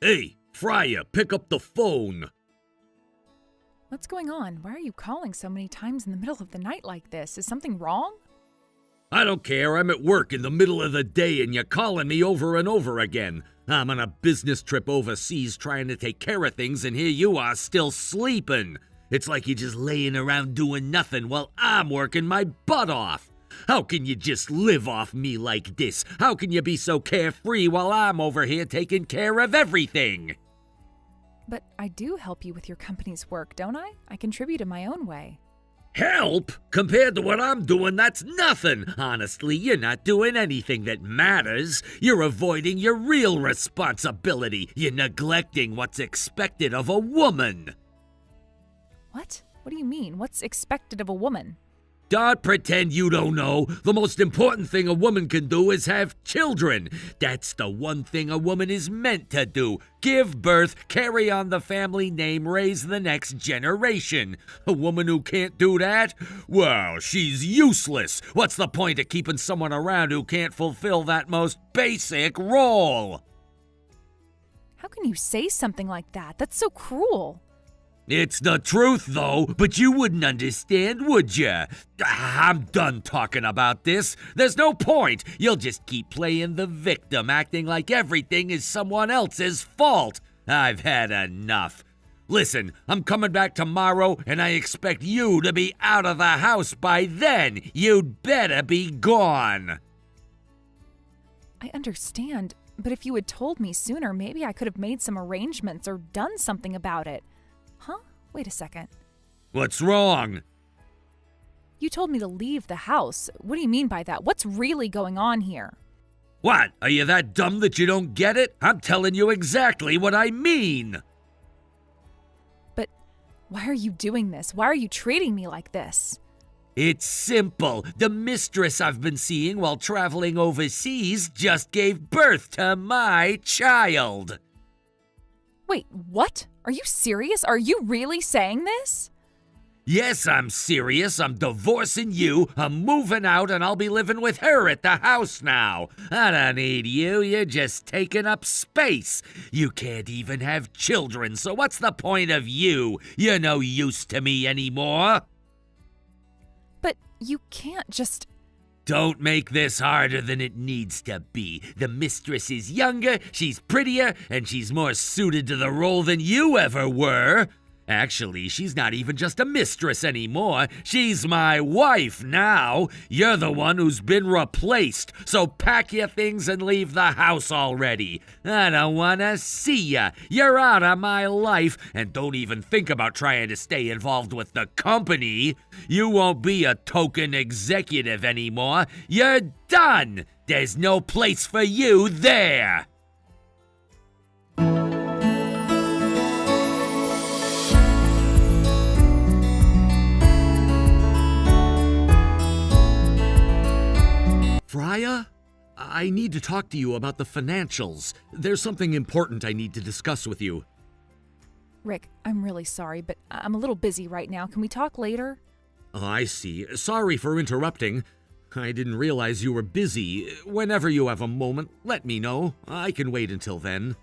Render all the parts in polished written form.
Hey, Fryer, pick up the phone. What's going on? Why are you calling so many times in the middle of the night like this? Is something wrong? I don't care, I'm at work in the middle of the day and you're calling me over and over again. I'm on a business trip overseas trying to take care of things and here you are still sleeping. It's like you're just laying around doing nothing while I'm working my butt off. How can you just live off me like this? How can you be so carefree while I'm over here taking care of everything? But I do help you with your company's work, don't I? I contribute in my own way. Help? Compared to what I'm doing, that's nothing. Honestly, you're not doing anything that matters. You're avoiding your real responsibility. You're neglecting what's expected of a woman. What? What do you mean? What's expected of a woman? Don't pretend you don't know. The most important thing a woman can do is have children. That's the one thing a woman is meant to do. Give birth, carry on the family name, raise the next generation. A woman who can't do that? Well, she's useless. What's the point of keeping someone around who can't fulfill that most basic role? How can you say something like that? That's so cruel. It's the truth, though, but you wouldn't understand, would ya? I'm done talking about this. There's no point. You'll just keep playing the victim, acting like everything is someone else's fault. I've had enough. Listen, I'm coming back tomorrow, and I expect you to be out of the house by then. You'd better be gone. I understand, but if you had told me sooner, maybe I could have made some arrangements or done something about it. Huh? Wait a second. What's wrong? You told me to leave the house. What do you mean by that? What's really going on here? What? Are you that dumb that you don't get it? I'm telling you exactly what I mean. But why are you doing this? Why are you treating me like this? It's simple. The mistress I've been seeing while traveling overseas just gave birth to my child. Wait, what? Are you serious? Are you really saying this? Yes, I'm serious. I'm divorcing you. I'm moving out and I'll be living with her at the house now. I don't need you. You're just taking up space. You can't even have children, so what's the point of you? You're no use to me anymore. But you can't just... Don't make this harder than it needs to be. The mistress is younger, she's prettier, and she's more suited to the role than you ever were. Actually, she's not even just a mistress anymore. She's my wife now. You're the one who's been replaced, so pack your things and leave the house already. I don't want to see ya. You're out of my life, and don't even think about trying to stay involved with the company. You won't be a token executive anymore. You're done. There's no place for you there. Fryer? I need to talk to you about the financials. There's something important I need to discuss with you. Rick, I'm really sorry, but I'm a little busy right now. Can we talk later? Oh, I see. Sorry for interrupting. I didn't realize you were busy. Whenever you have a moment, let me know. I can wait until then.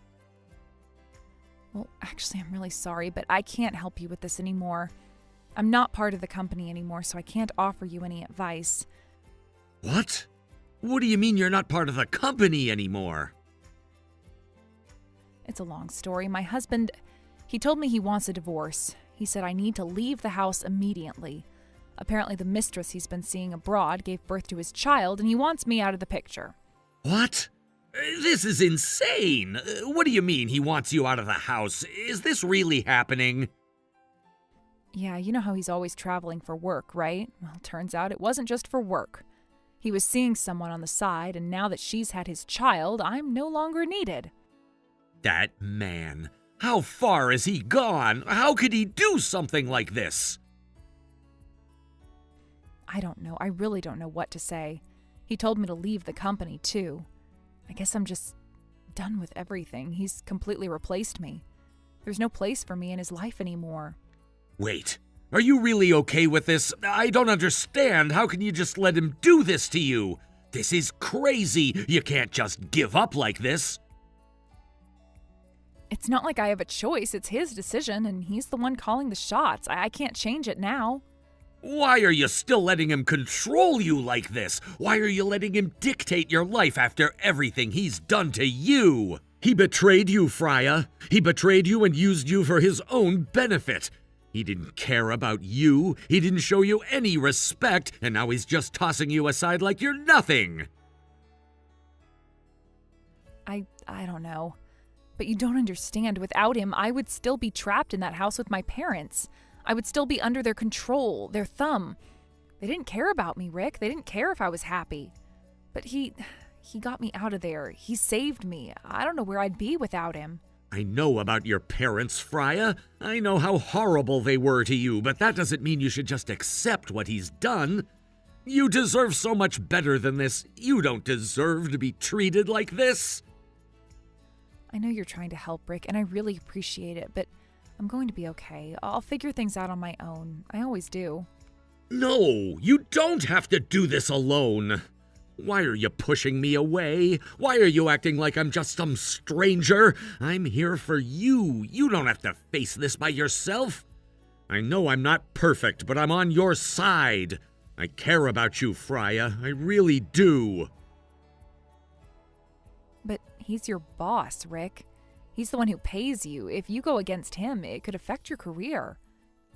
Well, actually, I'm really sorry, but I can't help you with this anymore. I'm not part of the company anymore, so I can't offer you any advice. What? What do you mean you're not part of the company anymore? It's a long story. My husband, he told me he wants a divorce. He said I need to leave the house immediately. Apparently the mistress he's been seeing abroad gave birth to his child, and he wants me out of the picture. What? This is insane. What do you mean he wants you out of the house? Is this really happening? Yeah, you know how he's always traveling for work, right? Well, turns out it wasn't just for work. He was seeing someone on the side, and now that she's had his child, I'm no longer needed. That man. How far has he gone? How could he do something like this? I don't know. I really don't know what to say. He told me to leave the company, too. I guess I'm just done with everything. He's completely replaced me. There's no place for me in his life anymore. Wait. Are you really okay with this? I don't understand. How can you just let him do this to you? This is crazy. You can't just give up like this. It's not like I have a choice. It's his decision, and he's the one calling the shots. I can't change it now. Why are you still letting him control you like this? Why are you letting him dictate your life after everything he's done to you? He betrayed you, Freya. He betrayed you and used you for his own benefit. He didn't care about you. He didn't show you any respect, and now he's just tossing you aside like you're nothing. I don't know. But you don't understand. Without him, I would still be trapped in that house with my parents. I would still be under their control, their thumb. They didn't care about me, Rick. They didn't care if I was happy. But he got me out of there. He saved me. I don't know where I'd be without him. I know about your parents, Freya. I know how horrible they were to you, but that doesn't mean you should just accept what he's done. You deserve so much better than this. You don't deserve to be treated like this. I know you're trying to help, Rick, and I really appreciate it, but I'm going to be okay. I'll figure things out on my own. I always do. No, you don't have to do this alone. Why are you pushing me away? Why are you acting like I'm just some stranger? I'm here for you. You don't have to face this by yourself. I know I'm not perfect, but I'm on your side. I care about you, Freya. I really do. But he's your boss, Rick. He's the one who pays you. If you go against him, it could affect your career.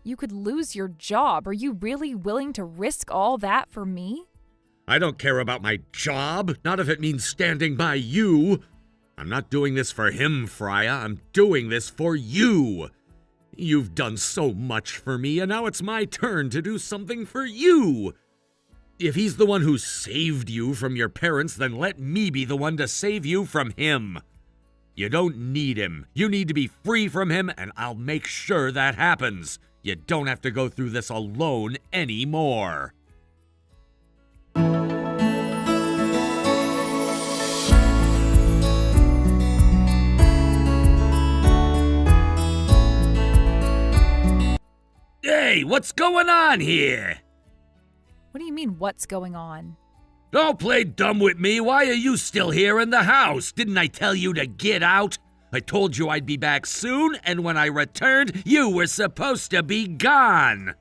You could lose your job. Are you really willing to risk all that for me? I don't care about my job, not if it means standing by you. I'm not doing this for him, Freya. I'm doing this for you. You've done so much for me, and now it's my turn to do something for you. If he's the one who saved you from your parents, then let me be the one to save you from him. You don't need him. You need to be free from him, and I'll make sure that happens. You don't have to go through this alone anymore. Hey, what's going on here? What do you mean, what's going on? Don't play dumb with me. Why are you still here in the house? Didn't I tell you to get out? I told you I'd be back soon, and when I returned, you were supposed to be gone.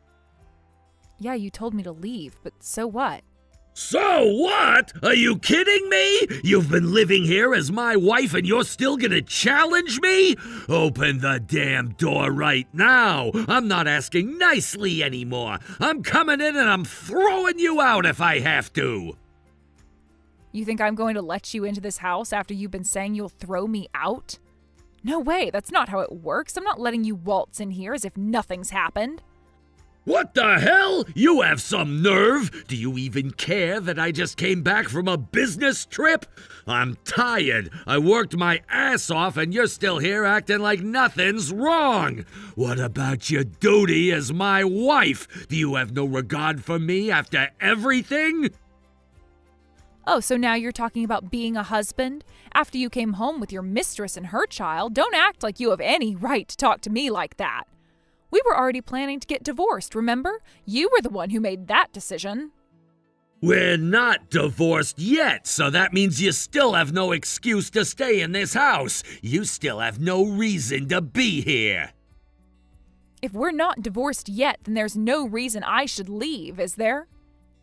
Yeah, you told me to leave, but so what? So what? Are you kidding me? You've been living here as my wife and you're still gonna challenge me? Open the damn door right now. I'm not asking nicely anymore. I'm coming in and I'm throwing you out if I have to. You think I'm going to let you into this house after you've been saying you'll throw me out? No way, that's not how it works. I'm not letting you waltz in here as if nothing's happened. What the hell? You have some nerve! Do you even care that I just came back from a business trip? I'm tired. I worked my ass off and you're still here acting like nothing's wrong. What about your duty as my wife? Do you have no regard for me after everything? Oh, so now you're talking about being a husband? After you came home with your mistress and her child, don't act like you have any right to talk to me like that. We were already planning to get divorced, remember? You were the one who made that decision. We're not divorced yet, so that means you still have no excuse to stay in this house. You still have no reason to be here. If we're not divorced yet, then there's no reason I should leave, is there?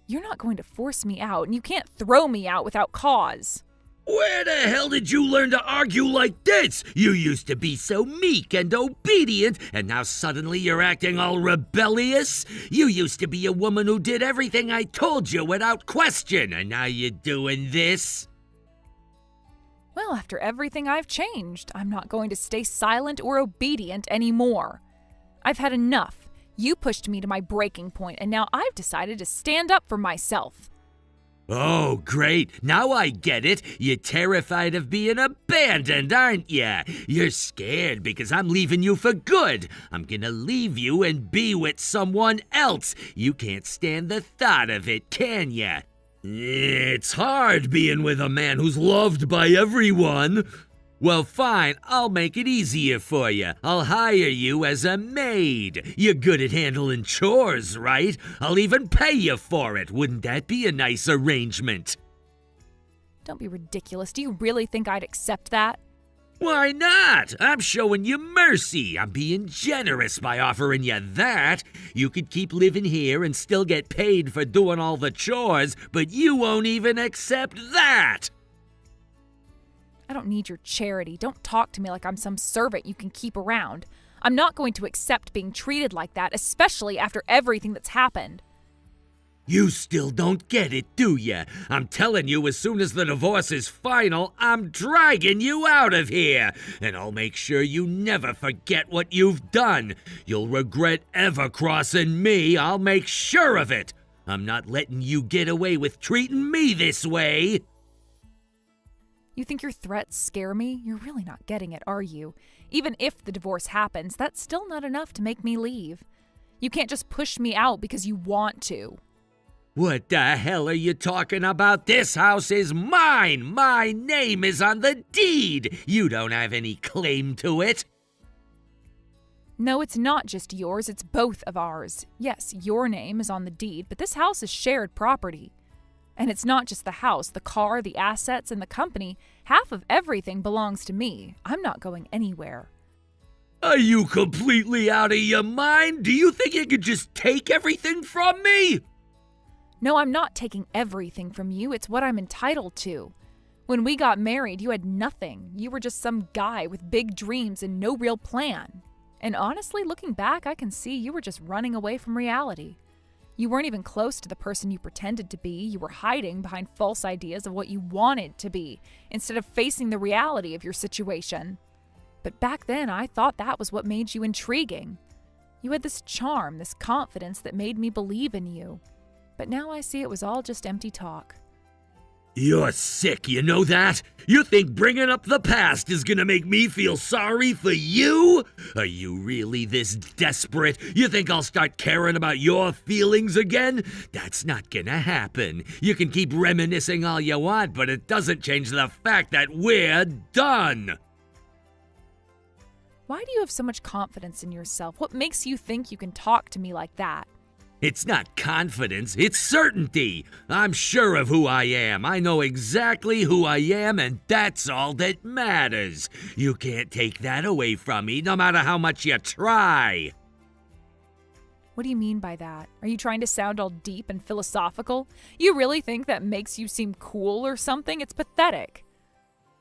You're not going to force me out, and you can't throw me out without cause. Where the hell did you learn to argue like this? You used to be so meek and obedient, and now suddenly you're acting all rebellious? You used to be a woman who did everything I told you without question, and now you're doing this? Well, after everything I've changed, I'm not going to stay silent or obedient anymore. I've had enough. You pushed me to my breaking point, and now I've decided to stand up for myself. Oh, great. Now I get it. You're terrified of being abandoned, aren't you? You're scared because I'm leaving you for good. I'm gonna leave you and be with someone else. You can't stand the thought of it, can ya? It's hard being with a man who's loved by everyone. Well, fine, I'll make it easier for you. I'll hire you as a maid. You're good at handling chores, right? I'll even pay you for it. Wouldn't that be a nice arrangement? Don't be ridiculous. Do you really think I'd accept that? Why not? I'm showing you mercy. I'm being generous by offering you that. You could keep living here and still get paid for doing all the chores, but you won't even accept that. I don't need your charity. Don't talk to me like I'm some servant you can keep around. I'm not going to accept being treated like that, especially after everything that's happened. You still don't get it, do ya? I'm telling you, as soon as the divorce is final, I'm dragging you out of here. And I'll make sure you never forget what you've done. You'll regret ever crossing me. I'll make sure of it. I'm not letting you get away with treating me this way. You think your threats scare me? You're really not getting it, are you? Even if the divorce happens, that's still not enough to make me leave. You can't just push me out because you want to. What the hell are you talking about? This house is mine. My name is on the deed. You don't have any claim to it. No, it's not just yours, it's both of ours. Yes, your name is on the deed, but this house is shared property. And it's not just the house, the car, the assets, and the company. Half of everything belongs to me. I'm not going anywhere. Are you completely out of your mind? Do you think you could just take everything from me? No, I'm not taking everything from you. It's what I'm entitled to. When we got married, you had nothing. You were just some guy with big dreams and no real plan. And honestly, looking back, I can see you were just running away from reality. You weren't even close to the person you pretended to be. You were hiding behind false ideas of what you wanted to be, instead of facing the reality of your situation. But back then, I thought that was what made you intriguing. You had this charm, this confidence that made me believe in you. But now I see it was all just empty talk. You're sick, you know that? You think bringing up the past is gonna make me feel sorry for you? Are you really this desperate? You think I'll start caring about your feelings again? That's not gonna happen. You can keep reminiscing all you want, but it doesn't change the fact that we're done. Why do you have so much confidence in yourself? What makes you think you can talk to me like that? It's not confidence, it's certainty. I'm sure of who I am. I know exactly who I am, and that's all that matters. You can't take that away from me, no matter how much you try. What do you mean by that? Are you trying to sound all deep and philosophical? You really think that makes you seem cool or something? It's pathetic.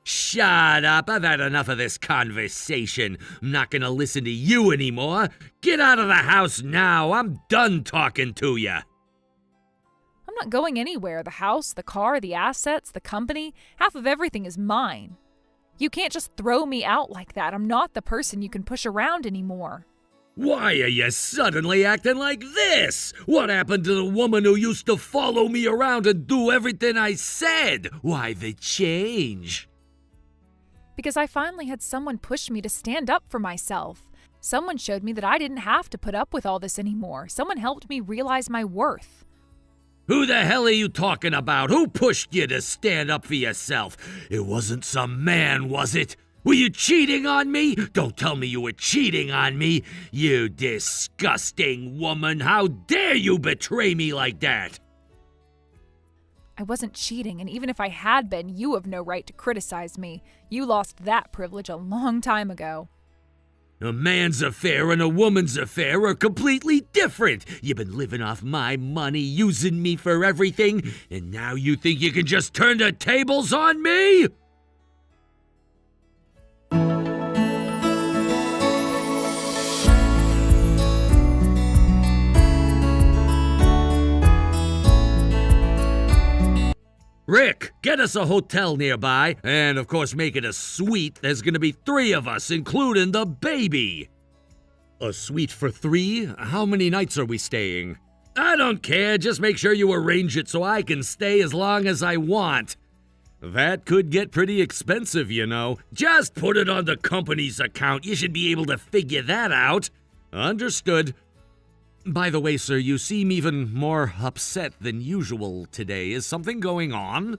Shut up, I've had enough of this conversation. I'm not gonna listen to you anymore. Get out of the house now, I'm done talking to you. I'm not going anywhere. The house, the car, the assets, the company, half of everything is mine. You can't just throw me out like that. I'm not the person you can push around anymore. Why are you suddenly acting like this? What happened to the woman who used to follow me around and do everything I said? Why the change? Because I finally had someone push me to stand up for myself. Someone showed me that I didn't have to put up with all this anymore. Someone helped me realize my worth. Who the hell are you talking about? Who pushed you to stand up for yourself? It wasn't some man, was it? Were you cheating on me? Don't tell me you were cheating on me. You disgusting woman. How dare you betray me like that? I wasn't cheating, and even if I had been, you have no right to criticize me. You lost that privilege a long time ago. A man's affair and a woman's affair are completely different. You've been living off my money, using me for everything, and now you think you can just turn the tables on me? Rick, get us a hotel nearby, and of course make it a suite. There's gonna be 3 of us, including the baby. A suite for 3? How many nights are we staying? I don't care, just make sure you arrange it so I can stay as long as I want. That could get pretty expensive, you know. Just put it on the company's account. You should be able to figure that out. Understood. By the way, sir, you seem even more upset than usual today. Is something going on?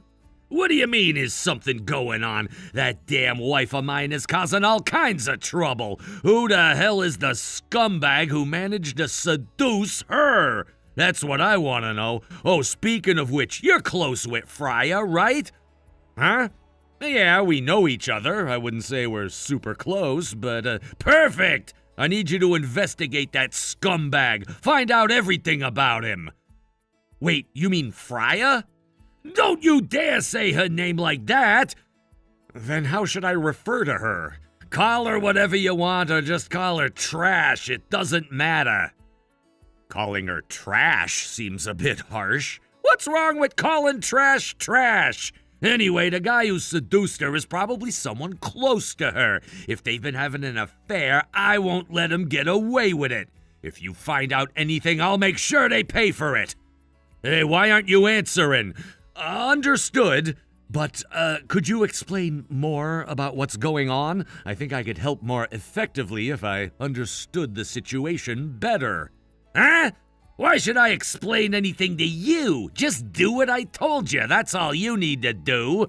What do you mean, is something going on? That damn wife of mine is causing all kinds of trouble. Who the hell is the scumbag who managed to seduce her? That's what I want to know. Oh, speaking of which, you're close with Freya, right? Huh? Yeah, we know each other. I wouldn't say we're super close, but perfect! I need you to investigate that scumbag. Find out everything about him. Wait, you mean Freya? Don't you dare say her name like that! Then how should I refer to her? Call her whatever you want or just call her trash. It doesn't matter. Calling her trash seems a bit harsh. What's wrong with calling trash trash? Anyway, the guy who seduced her is probably someone close to her. If they've been having an affair, I won't let him get away with it. If you find out anything, I'll make sure they pay for it. Hey, why aren't you answering? Understood, but could you explain more about what's going on? I think I could help more effectively if I understood the situation better. Huh? Why should I explain anything to you? Just do what I told you. That's all you need to do.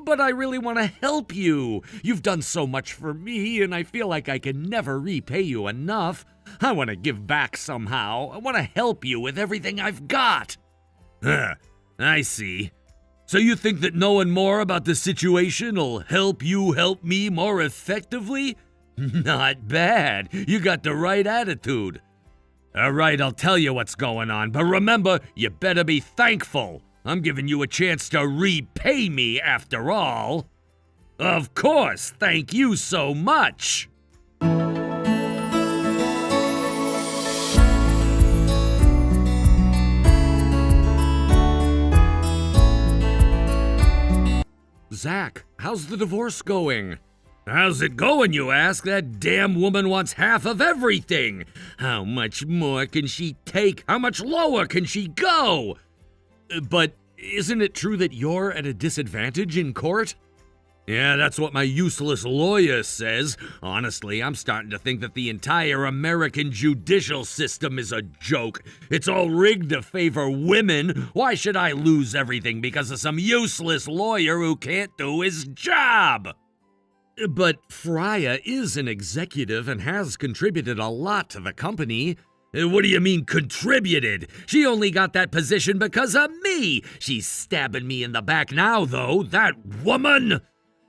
But I really want to help you. You've done so much for me, and I feel like I can never repay you enough. I want to give back somehow. I want to help you with everything I've got. Huh, I see. So you think that knowing more about the situation will help you help me more effectively? Not bad. You got the right attitude. All right, I'll tell you what's going on, but remember, you better be thankful. I'm giving you a chance to repay me after all. Of course, thank you so much. Zack, how's the divorce going? How's it going, you ask? That damn woman wants half of everything. How much more can she take? How much lower can she go? But isn't it true that you're at a disadvantage in court? Yeah, that's what my useless lawyer says. Honestly, I'm starting to think that the entire American judicial system is a joke. It's all rigged to favor women. Why should I lose everything because of some useless lawyer who can't do his job? But Freya is an executive and has contributed a lot to the company. What do you mean, contributed? She only got that position because of me. She's stabbing me in the back now, though, that woman!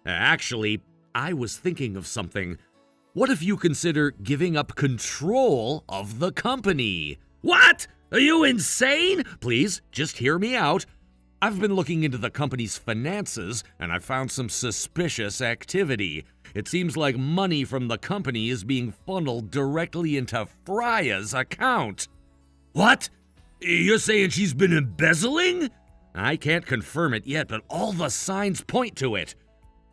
Actually, I was thinking of something. What if you consider giving up control of the company? What? Are you insane? Please, just hear me out. I've been looking into the company's finances, and I've found some suspicious activity. It seems like money from the company is being funneled directly into Freya's account. What? You're saying she's been embezzling? I can't confirm it yet, but all the signs point to it.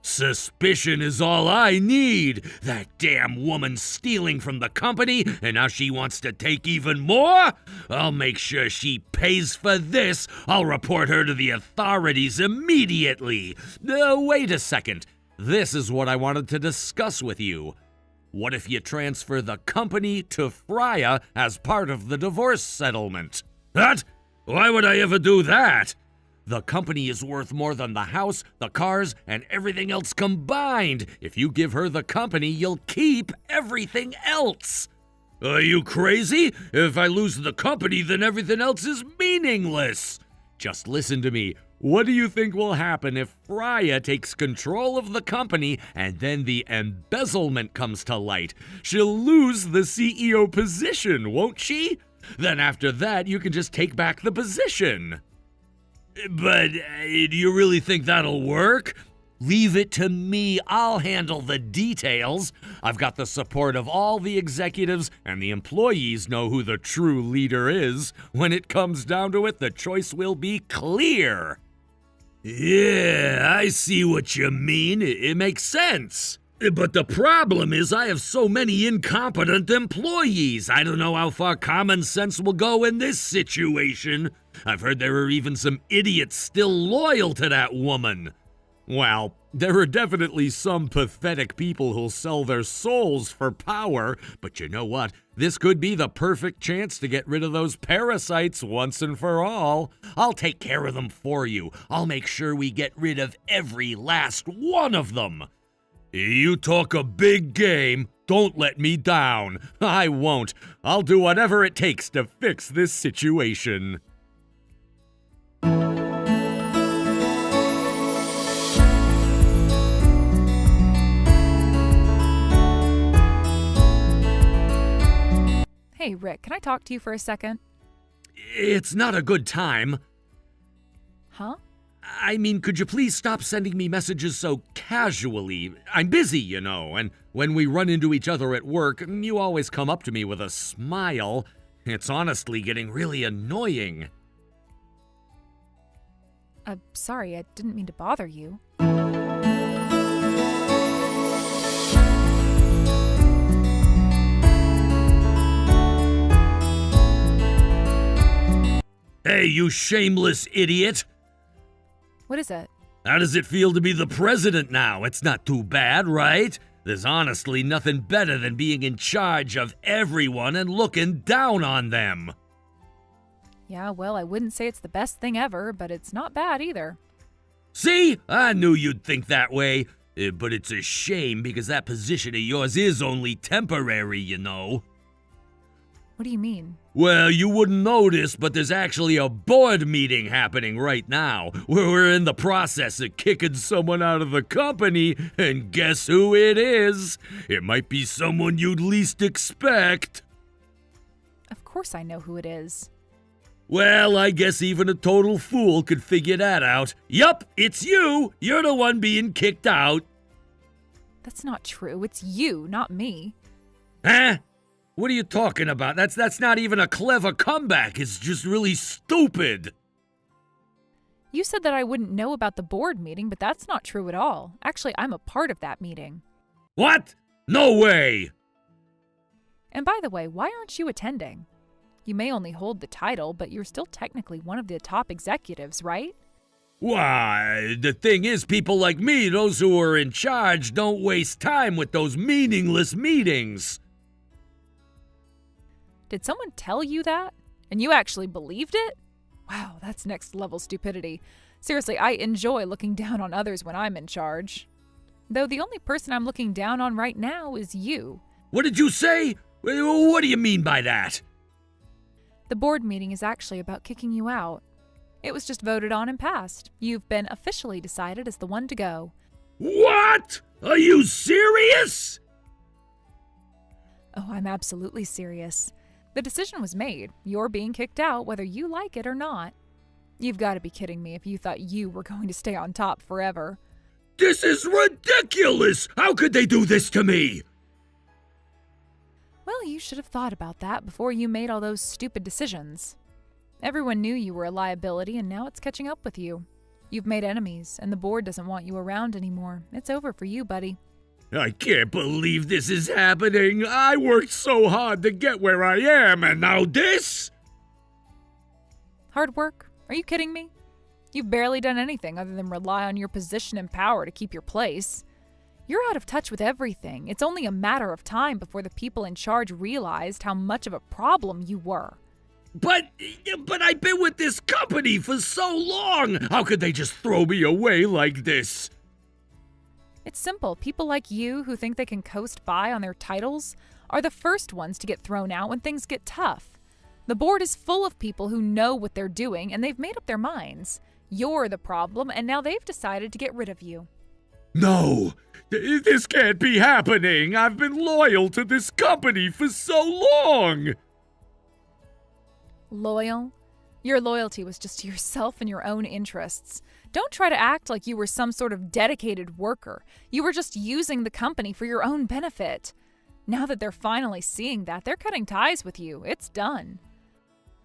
Suspicion is all I need. That damn woman stealing from the company, and now she wants to take even more? I'll make sure she pays for this. I'll report her to the authorities immediately. Wait a second. This is what I wanted to discuss with you. What if you transfer the company to Freya as part of the divorce settlement? What? Why would I ever do that? The company is worth more than the house, the cars, and everything else combined. If you give her the company, you'll keep everything else. Are you crazy? If I lose the company, then everything else is meaningless. Just listen to me. What do you think will happen if Freya takes control of the company and then the embezzlement comes to light? She'll lose the CEO position, won't she? Then after that, you can just take back the position. But do you really think that'll work? Leave it to me. I'll handle the details. I've got the support of all the executives, and the employees know who the true leader is. When it comes down to it, the choice will be clear. Yeah, I see what you mean. It makes sense. But the problem is I have so many incompetent employees. I don't know how far common sense will go in this situation. I've heard there are even some idiots still loyal to that woman. Well, there are definitely some pathetic people who'll sell their souls for power, but you know what? This could be the perfect chance to get rid of those parasites once and for all. I'll take care of them for you. I'll make sure we get rid of every last one of them. You talk a big game. Don't let me down. I won't. I'll do whatever it takes to fix this situation. Hey, Rick, can I talk to you for a second? It's not a good time. Huh? I mean, could you please stop sending me messages so casually? I'm busy, you know, and when we run into each other at work, you always come up to me with a smile. It's honestly getting really annoying. Sorry, I didn't mean to bother you. Hey, you shameless idiot! What is it? How does it feel to be the president now? It's not too bad, right? There's honestly nothing better than being in charge of everyone and looking down on them. Yeah, well, I wouldn't say it's the best thing ever, but it's not bad either. See? I knew you'd think that way. But it's a shame because that position of yours is only temporary, you know. What do you mean? Well, you wouldn't notice, but there's actually a board meeting happening right now where we're in the process of kicking someone out of the company, and guess who it is? It might be someone you'd least expect. Of course I know who it is. Well, I guess even a total fool could figure that out. Yup, it's you! You're the one being kicked out. That's not true. It's you, not me. Huh? What are you talking about? That's not even a clever comeback. It's just really stupid. You said that I wouldn't know about the board meeting, but that's not true at all. Actually, I'm a part of that meeting. What? No way! And by the way, why aren't you attending? You may only hold the title, but you're still technically one of the top executives, right? Why, the thing is, people like me, those who are in charge, don't waste time with those meaningless meetings. Did someone tell you that? And you actually believed it? Wow, that's next level stupidity. Seriously, I enjoy looking down on others when I'm in charge. Though the only person I'm looking down on right now is you. What did you say? What do you mean by that? The board meeting is actually about kicking you out. It was just voted on and passed. You've been officially decided as the one to go. What? Are you serious? Oh, I'm absolutely serious. The decision was made. You're being kicked out whether you like it or not. You've got to be kidding me if you thought you were going to stay on top forever. This is ridiculous! How could they do this to me? Well, you should have thought about that before you made all those stupid decisions. Everyone knew you were a liability, and now it's catching up with you. You've made enemies, and the board doesn't want you around anymore. It's over for you, buddy. I can't believe this is happening. I worked so hard to get where I am, and now this? Hard work? Are you kidding me? You've barely done anything other than rely on your position and power to keep your place. You're out of touch with everything. It's only a matter of time before the people in charge realized how much of a problem you were. But I've been with this company for so long. How could they just throw me away like this? It's simple. People like you who think they can coast by on their titles are the first ones to get thrown out when things get tough. The board is full of people who know what they're doing, and they've made up their minds. You're the problem, and now they've decided to get rid of you. No, this can't be happening. I've been loyal to this company for so long. Loyal? Your loyalty was just to yourself and your own interests. Don't try to act like you were some sort of dedicated worker. You were just using the company for your own benefit. Now that they're finally seeing that, they're cutting ties with you. It's done.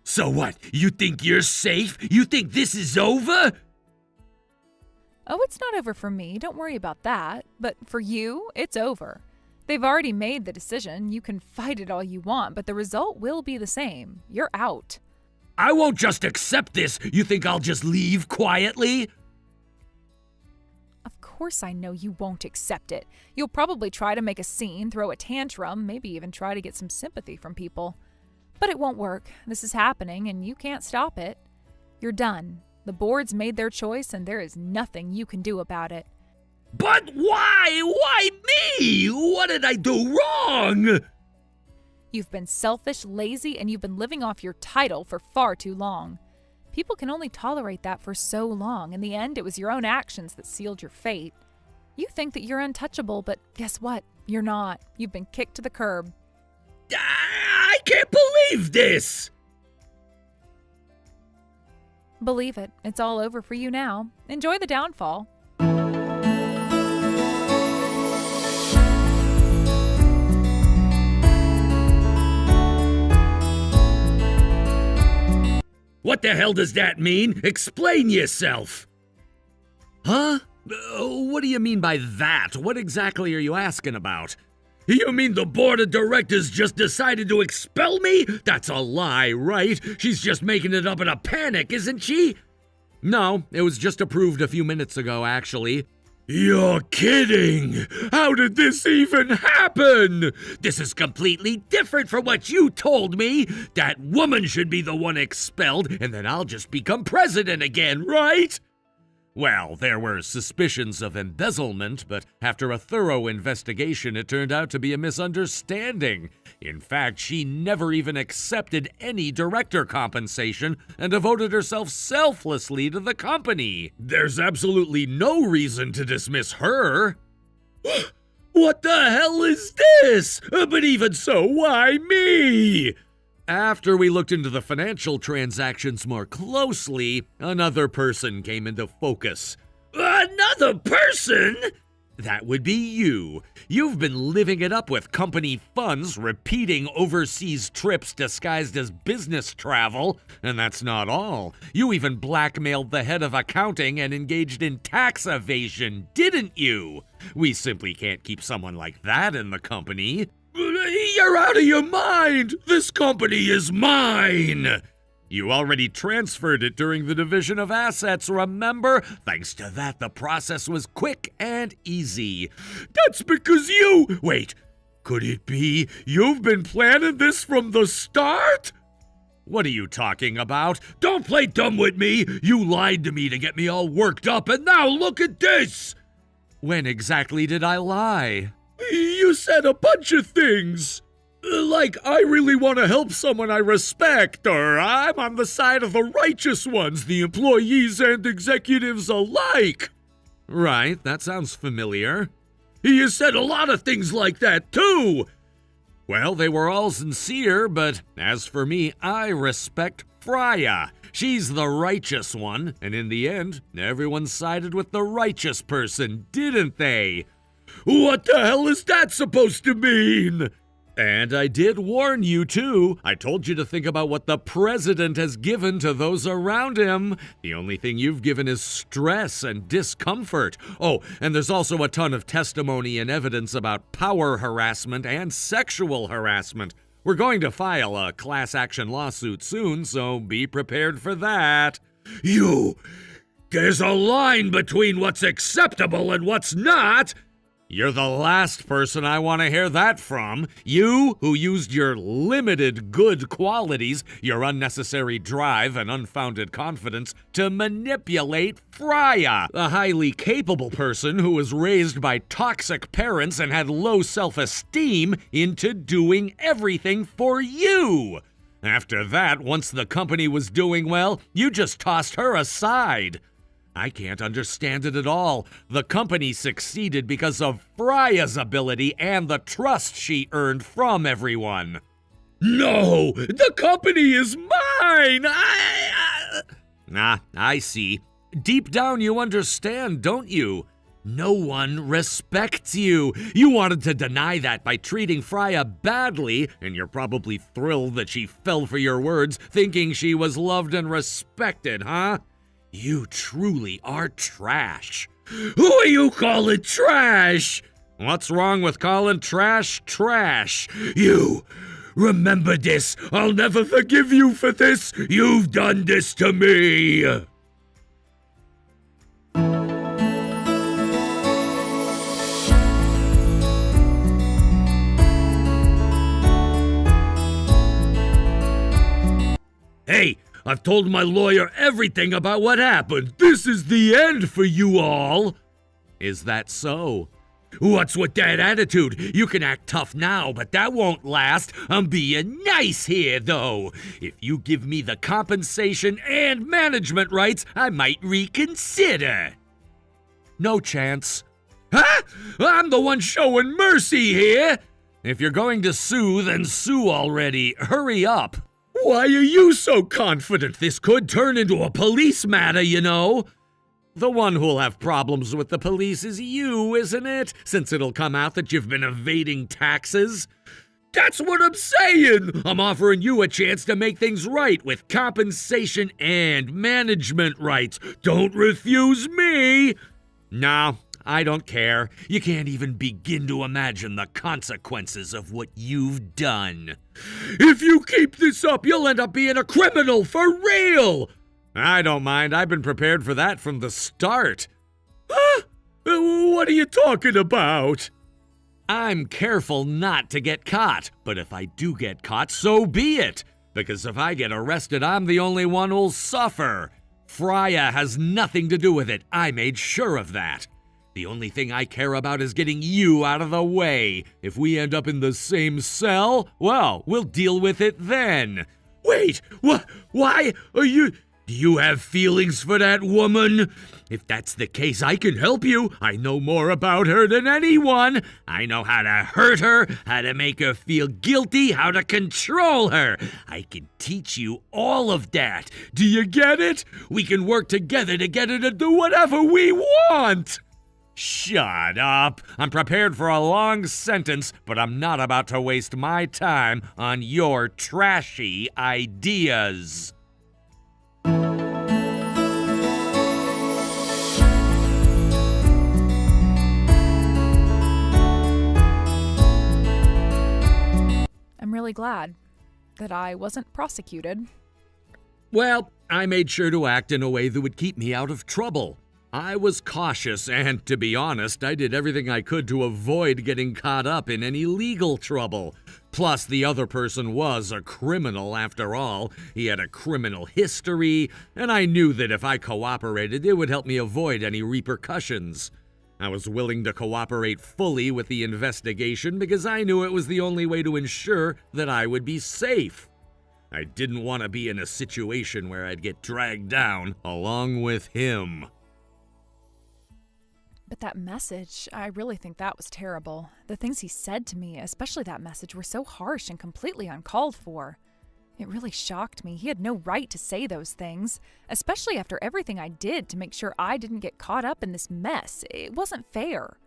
So what? You think you're safe? You think this is over? Oh, it's not over for me. Don't worry about that. But for you, it's over. They've already made the decision. You can fight it all you want, but the result will be the same. You're out. I won't just accept this. You think I'll just leave quietly? Of course I know you won't accept it. You'll probably try to make a scene, throw a tantrum, maybe even try to get some sympathy from people. But it won't work. This is happening, and you can't stop it. You're done. The board's made their choice, and there is nothing you can do about it. But why? Why me? What did I do wrong? You've been selfish, lazy, and you've been living off your title for far too long. People can only tolerate that for so long. In the end, it was your own actions that sealed your fate. You think that you're untouchable, but guess what? You're not. You've been kicked to the curb. I can't believe believe this! Believe it, it's all over for you now. Enjoy the downfall. What the hell does that mean? Explain yourself! Huh? What do you mean by that? What exactly are you asking about? You mean the board of directors just decided to expel me? That's a lie, right? She's just making it up in a panic, isn't she? No, it was just approved a few minutes ago, actually. You're kidding! How did this even happen? This is completely different from what you told me. That woman should be the one expelled, and then I'll just become president again, right? Well, there were suspicions of embezzlement, but after a thorough investigation, it turned out to be a misunderstanding. In fact, she never even accepted any director compensation and devoted herself selflessly to the company. There's absolutely no reason to dismiss her. What the hell is this? But even so, why me? After we looked into the financial transactions more closely, another person came into focus. Another person? That would be you. You've been living it up with company funds, repeating overseas trips disguised as business travel. And that's not all. You even blackmailed the head of accounting and engaged in tax evasion, didn't you? We simply can't keep someone like that in the company. You're out of your mind! This company is mine! You already transferred it during the division of assets, remember? Thanks to that, the process was quick and easy. That's because you... Wait, could it be you've been planning this from the start? What are you talking about? Don't play dumb with me! You lied to me to get me all worked up, and now look at this! When exactly did I lie? You said a bunch of things. Like, I really want to help someone I respect, or I'm on the side of the righteous ones, the employees and executives alike. Right, that sounds familiar. You said a lot of things like that, too. Well, they were all sincere, but as for me, I respect Freya. She's the righteous one, and in the end, everyone sided with the righteous person, didn't they? What the hell is that supposed to mean? And I did warn you, too. I told you to think about what the president has given to those around him. The only thing you've given is stress and discomfort. Oh, and there's also a ton of testimony and evidence about power harassment and sexual harassment. We're going to file a class action lawsuit soon, so be prepared for that. There's a line between what's acceptable and what's not. You're the last person I want to hear that from. You, who used your limited good qualities, your unnecessary drive and unfounded confidence, to manipulate Freya, a highly capable person who was raised by toxic parents and had low self-esteem, into doing everything for you. After that, once the company was doing well, you just tossed her aside. I can't understand it at all. The company succeeded because of Freya's ability and the trust she earned from everyone. No! The company is mine! I see. Deep down you understand, don't you? No one respects you. You wanted to deny that by treating Freya badly, and you're probably thrilled that she fell for your words, thinking she was loved and respected, huh? You truly are trash. Who are you calling trash? What's wrong with calling trash trash? You, remember this. I'll never forgive you for this. You've done this to me. Hey, I've told my lawyer everything about what happened. This is the end for you all. Is that so? What's with that attitude? You can act tough now, but that won't last. I'm being nice here, though. If you give me the compensation and management rights, I might reconsider. No chance. Huh? I'm the one showing mercy here. If you're going to sue, then sue already. Hurry up. Why are you so confident? This could turn into a police matter, you know. The one who'll have problems with the police is you, isn't it? Since it'll come out that you've been evading taxes. That's what I'm saying! I'm offering you a chance to make things right with compensation and management rights. Don't refuse me! No, I don't care. You can't even begin to imagine the consequences of what you've done. If you keep this up, you'll end up being a criminal for real! I don't mind. I've been prepared for that from the start. Huh? What are you talking about? I'm careful not to get caught, but if I do get caught, so be it. Because if I get arrested, I'm the only one who'll suffer. Freya has nothing to do with it. I made sure of that. The only thing I care about is getting you out of the way. If we end up in the same cell, well, we'll deal with it then. Wait, why are you... Do you have feelings for that woman? If that's the case, I can help you. I know more about her than anyone. I know how to hurt her, how to make her feel guilty, how to control her. I can teach you all of that. Do you get it? We can work together to get her to do whatever we want. Shut up. I'm prepared for a long sentence, but I'm not about to waste my time on your trashy ideas. I'm really glad that I wasn't prosecuted. Well, I made sure to act in a way that would keep me out of trouble. I was cautious, and to be honest, I did everything I could to avoid getting caught up in any legal trouble. Plus, the other person was a criminal after all. He had a criminal history, and I knew that if I cooperated, it would help me avoid any repercussions. I was willing to cooperate fully with the investigation because I knew it was the only way to ensure that I would be safe. I didn't want to be in a situation where I'd get dragged down along with him. But that message, I really think that was terrible. The things he said to me, especially that message, were so harsh and completely uncalled for. It really shocked me. He had no right to say those things, especially after everything I did to make sure I didn't get caught up in this mess. It wasn't fair.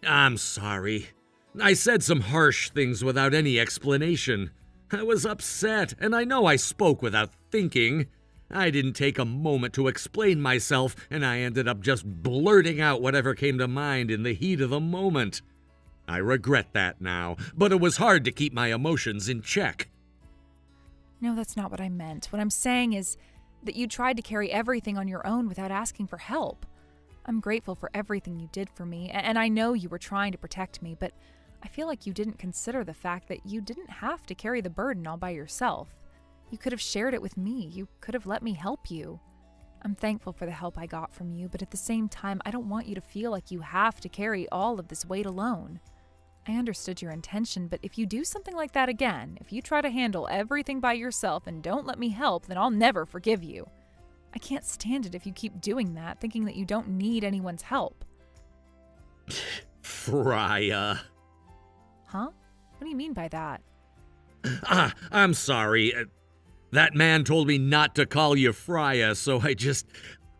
I'm sorry. I said some harsh things without any explanation. I was upset, and I know I spoke without thinking. I didn't take a moment to explain myself, and I ended up just blurting out whatever came to mind in the heat of the moment. I regret that now, but it was hard to keep my emotions in check. No, that's not what I meant. What I'm saying is that you tried to carry everything on your own without asking for help. I'm grateful for everything you did for me, and I know you were trying to protect me, but I feel like you didn't consider the fact that you didn't have to carry the burden all by yourself. You could have shared it with me. You could have let me help you. I'm thankful for the help I got from you, but at the same time, I don't want you to feel like you have to carry all of this weight alone. I understood your intention, but if you do something like that again, if you try to handle everything by yourself and don't let me help, then I'll never forgive you. I can't stand it if you keep doing that, thinking that you don't need anyone's help. Freya. Huh? What do you mean by that? I'm sorry. That man told me not to call you Freya, so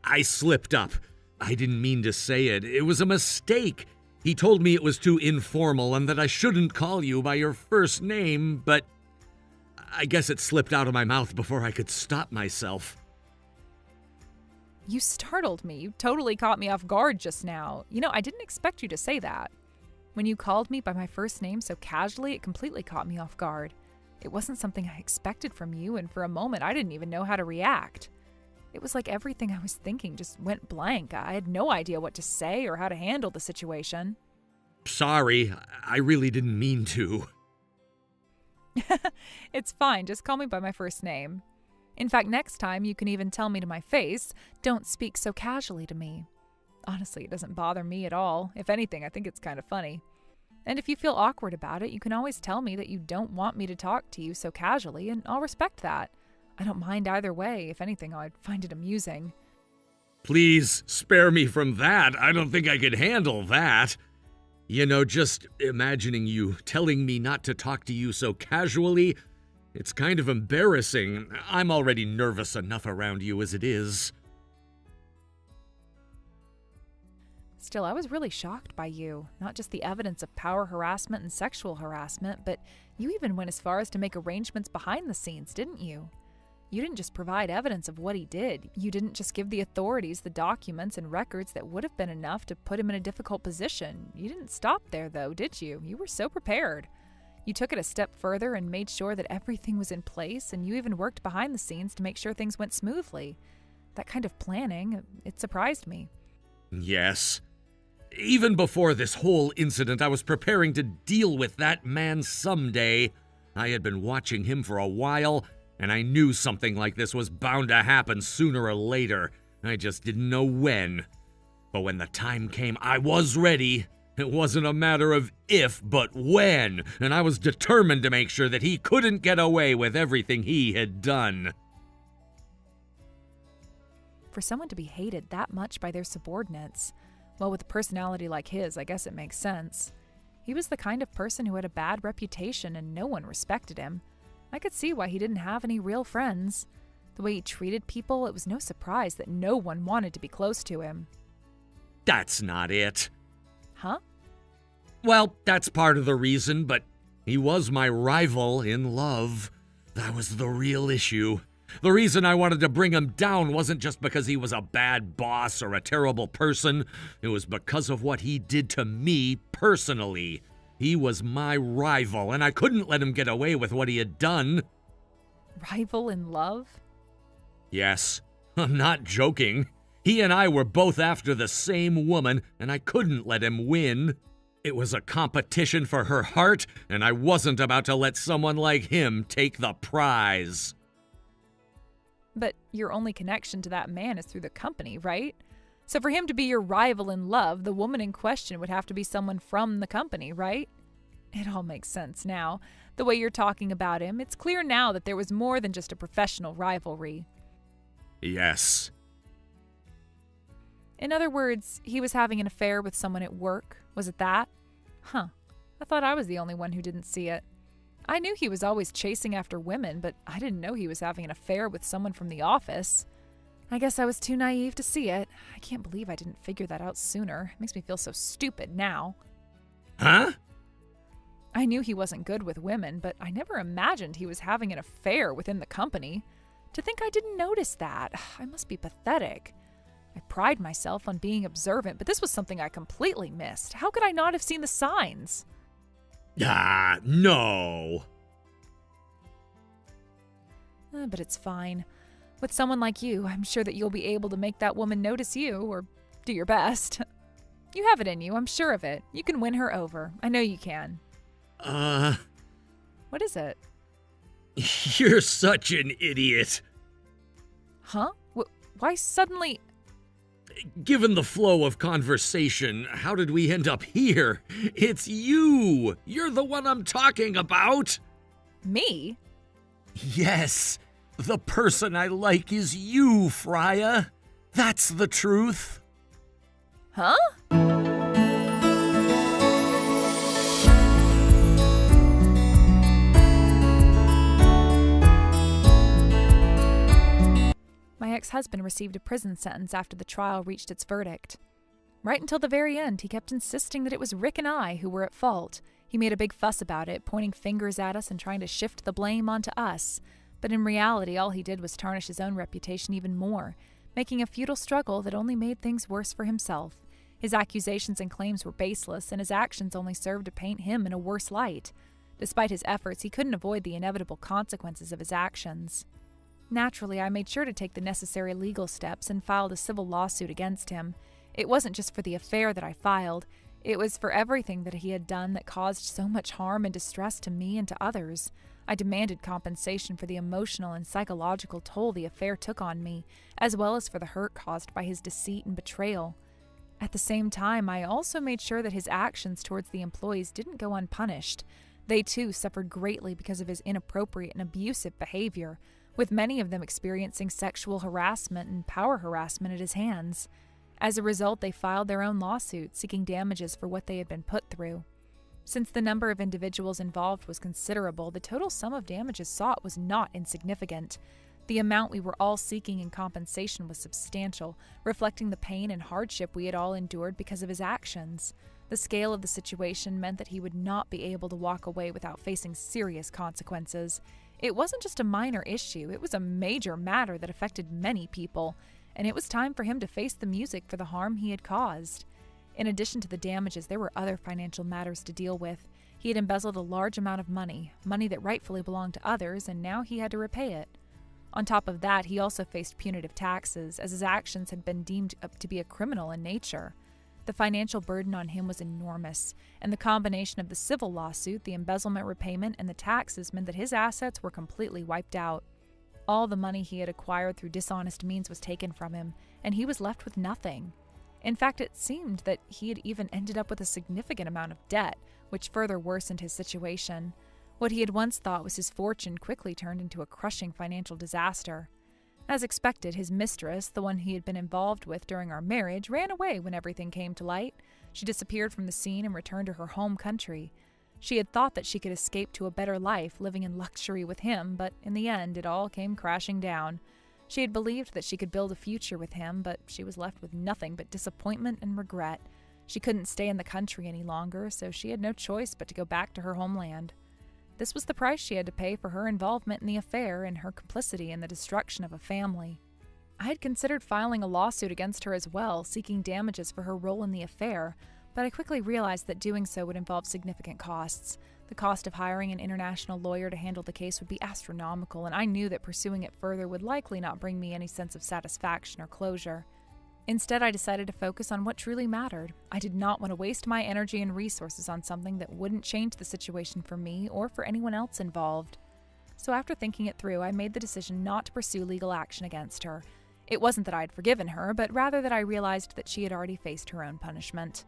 I slipped up. I didn't mean to say it. It was a mistake. He told me it was too informal and that I shouldn't call you by your first name, but I guess it slipped out of my mouth before I could stop myself. You startled me. You totally caught me off guard just now. You know, I didn't expect you to say that. When you called me by my first name so casually, it completely caught me off guard. It wasn't something I expected from you, and for a moment I didn't even know how to react. It was like everything I was thinking just went blank. I had no idea what to say or how to handle the situation. Sorry, I really didn't mean to. It's fine, just call me by my first name. In fact, next time you can even tell me to my face, don't speak so casually to me. Honestly, it doesn't bother me at all. If anything, I think it's kind of funny. And if you feel awkward about it, you can always tell me that you don't want me to talk to you so casually, and I'll respect that. I don't mind either way. If anything, I'd find it amusing. Please spare me from that. I don't think I could handle that. Just imagining you telling me not to talk to you so casually, it's kind of embarrassing. I'm already nervous enough around you as it is. Still, I was really shocked by you. Not just the evidence of power harassment and sexual harassment, but you even went as far as to make arrangements behind the scenes, didn't you? You didn't just provide evidence of what he did. You didn't just give the authorities the documents and records that would have been enough to put him in a difficult position. You didn't stop there, though, did you? You were so prepared. You took it a step further and made sure that everything was in place, and you even worked behind the scenes to make sure things went smoothly. That kind of planning, it surprised me. Yes. Even before this whole incident, I was preparing to deal with that man someday. I had been watching him for a while, and I knew something like this was bound to happen sooner or later. I just didn't know when. But when the time came, I was ready. It wasn't a matter of if, but when, and I was determined to make sure that he couldn't get away with everything he had done. For someone to be hated that much by their subordinates, well, with a personality like his, I guess it makes sense. He was the kind of person who had a bad reputation and no one respected him. I could see why he didn't have any real friends. The way he treated people, it was no surprise that no one wanted to be close to him. That's not it. Huh? Well, that's part of the reason, but he was my rival in love. That was the real issue. The reason I wanted to bring him down wasn't just because he was a bad boss or a terrible person. It was because of what he did to me personally. He was my rival, and I couldn't let him get away with what he had done. Rival in love? Yes, I'm not joking. He and I were both after the same woman, and I couldn't let him win. It was a competition for her heart, and I wasn't about to let someone like him take the prize. But your only connection to that man is through the company, right? So for him to be your rival in love, the woman in question would have to be someone from the company, right? It all makes sense now. The way you're talking about him, it's clear now that there was more than just a professional rivalry. Yes. In other words, he was having an affair with someone at work. Was it that? Huh. I thought I was the only one who didn't see it. I knew he was always chasing after women, but I didn't know he was having an affair with someone from the office. I guess I was too naive to see it. I can't believe I didn't figure that out sooner. It makes me feel so stupid now. Huh? I knew he wasn't good with women, but I never imagined he was having an affair within the company. To think I didn't notice that, I must be pathetic. I pride myself on being observant, but this was something I completely missed. How could I not have seen the signs? No. But it's fine. With someone like you, I'm sure that you'll be able to make that woman notice you, or do your best. You have it in you, I'm sure of it. You can win her over. I know you can. What is it? You're such an idiot. Huh? Why suddenly... Given the flow of conversation, how did we end up here? It's you! You're the one I'm talking about! Me? Yes, the person I like is you, Freya. That's the truth. Huh? My ex-husband received a prison sentence after the trial reached its verdict. Right until the very end, he kept insisting that it was Rick and I who were at fault. He made a big fuss about it, pointing fingers at us and trying to shift the blame onto us. But in reality, all he did was tarnish his own reputation even more, making a futile struggle that only made things worse for himself. His accusations and claims were baseless, and his actions only served to paint him in a worse light. Despite his efforts, he couldn't avoid the inevitable consequences of his actions. Naturally, I made sure to take the necessary legal steps and filed a civil lawsuit against him. It wasn't just for the affair that I filed. It was for everything that he had done that caused so much harm and distress to me and to others. I demanded compensation for the emotional and psychological toll the affair took on me, as well as for the hurt caused by his deceit and betrayal. At the same time, I also made sure that his actions towards the employees didn't go unpunished. They too suffered greatly because of his inappropriate and abusive behavior, with many of them experiencing sexual harassment and power harassment at his hands. As a result, they filed their own lawsuit seeking damages for what they had been put through. Since the number of individuals involved was considerable, the total sum of damages sought was not insignificant. The amount we were all seeking in compensation was substantial, reflecting the pain and hardship we had all endured because of his actions. The scale of the situation meant that he would not be able to walk away without facing serious consequences. It wasn't just a minor issue, it was a major matter that affected many people, and it was time for him to face the music for the harm he had caused. In addition to the damages, there were other financial matters to deal with. He had embezzled a large amount of money that rightfully belonged to others, and now he had to repay it. On top of that, he also faced punitive taxes, as his actions had been deemed to be criminal in nature. The financial burden on him was enormous, and the combination of the civil lawsuit, the embezzlement repayment, and the taxes meant that his assets were completely wiped out. All the money he had acquired through dishonest means was taken from him, and he was left with nothing. In fact, it seemed that he had even ended up with a significant amount of debt, which further worsened his situation. What he had once thought was his fortune quickly turned into a crushing financial disaster. As expected, his mistress, the one he had been involved with during our marriage, ran away when everything came to light. She disappeared from the scene and returned to her home country. She had thought that she could escape to a better life, living in luxury with him, but in the end it all came crashing down. She had believed that she could build a future with him, but she was left with nothing but disappointment and regret. She couldn't stay in the country any longer, so she had no choice but to go back to her homeland. This was the price she had to pay for her involvement in the affair and her complicity in the destruction of a family. I had considered filing a lawsuit against her as well, seeking damages for her role in the affair, but I quickly realized that doing so would involve significant costs. The cost of hiring an international lawyer to handle the case would be astronomical, and I knew that pursuing it further would likely not bring me any sense of satisfaction or closure. Instead, I decided to focus on what truly mattered. I did not want to waste my energy and resources on something that wouldn't change the situation for me or for anyone else involved. So after thinking it through, I made the decision not to pursue legal action against her. It wasn't that I had forgiven her, but rather that I realized that she had already faced her own punishment.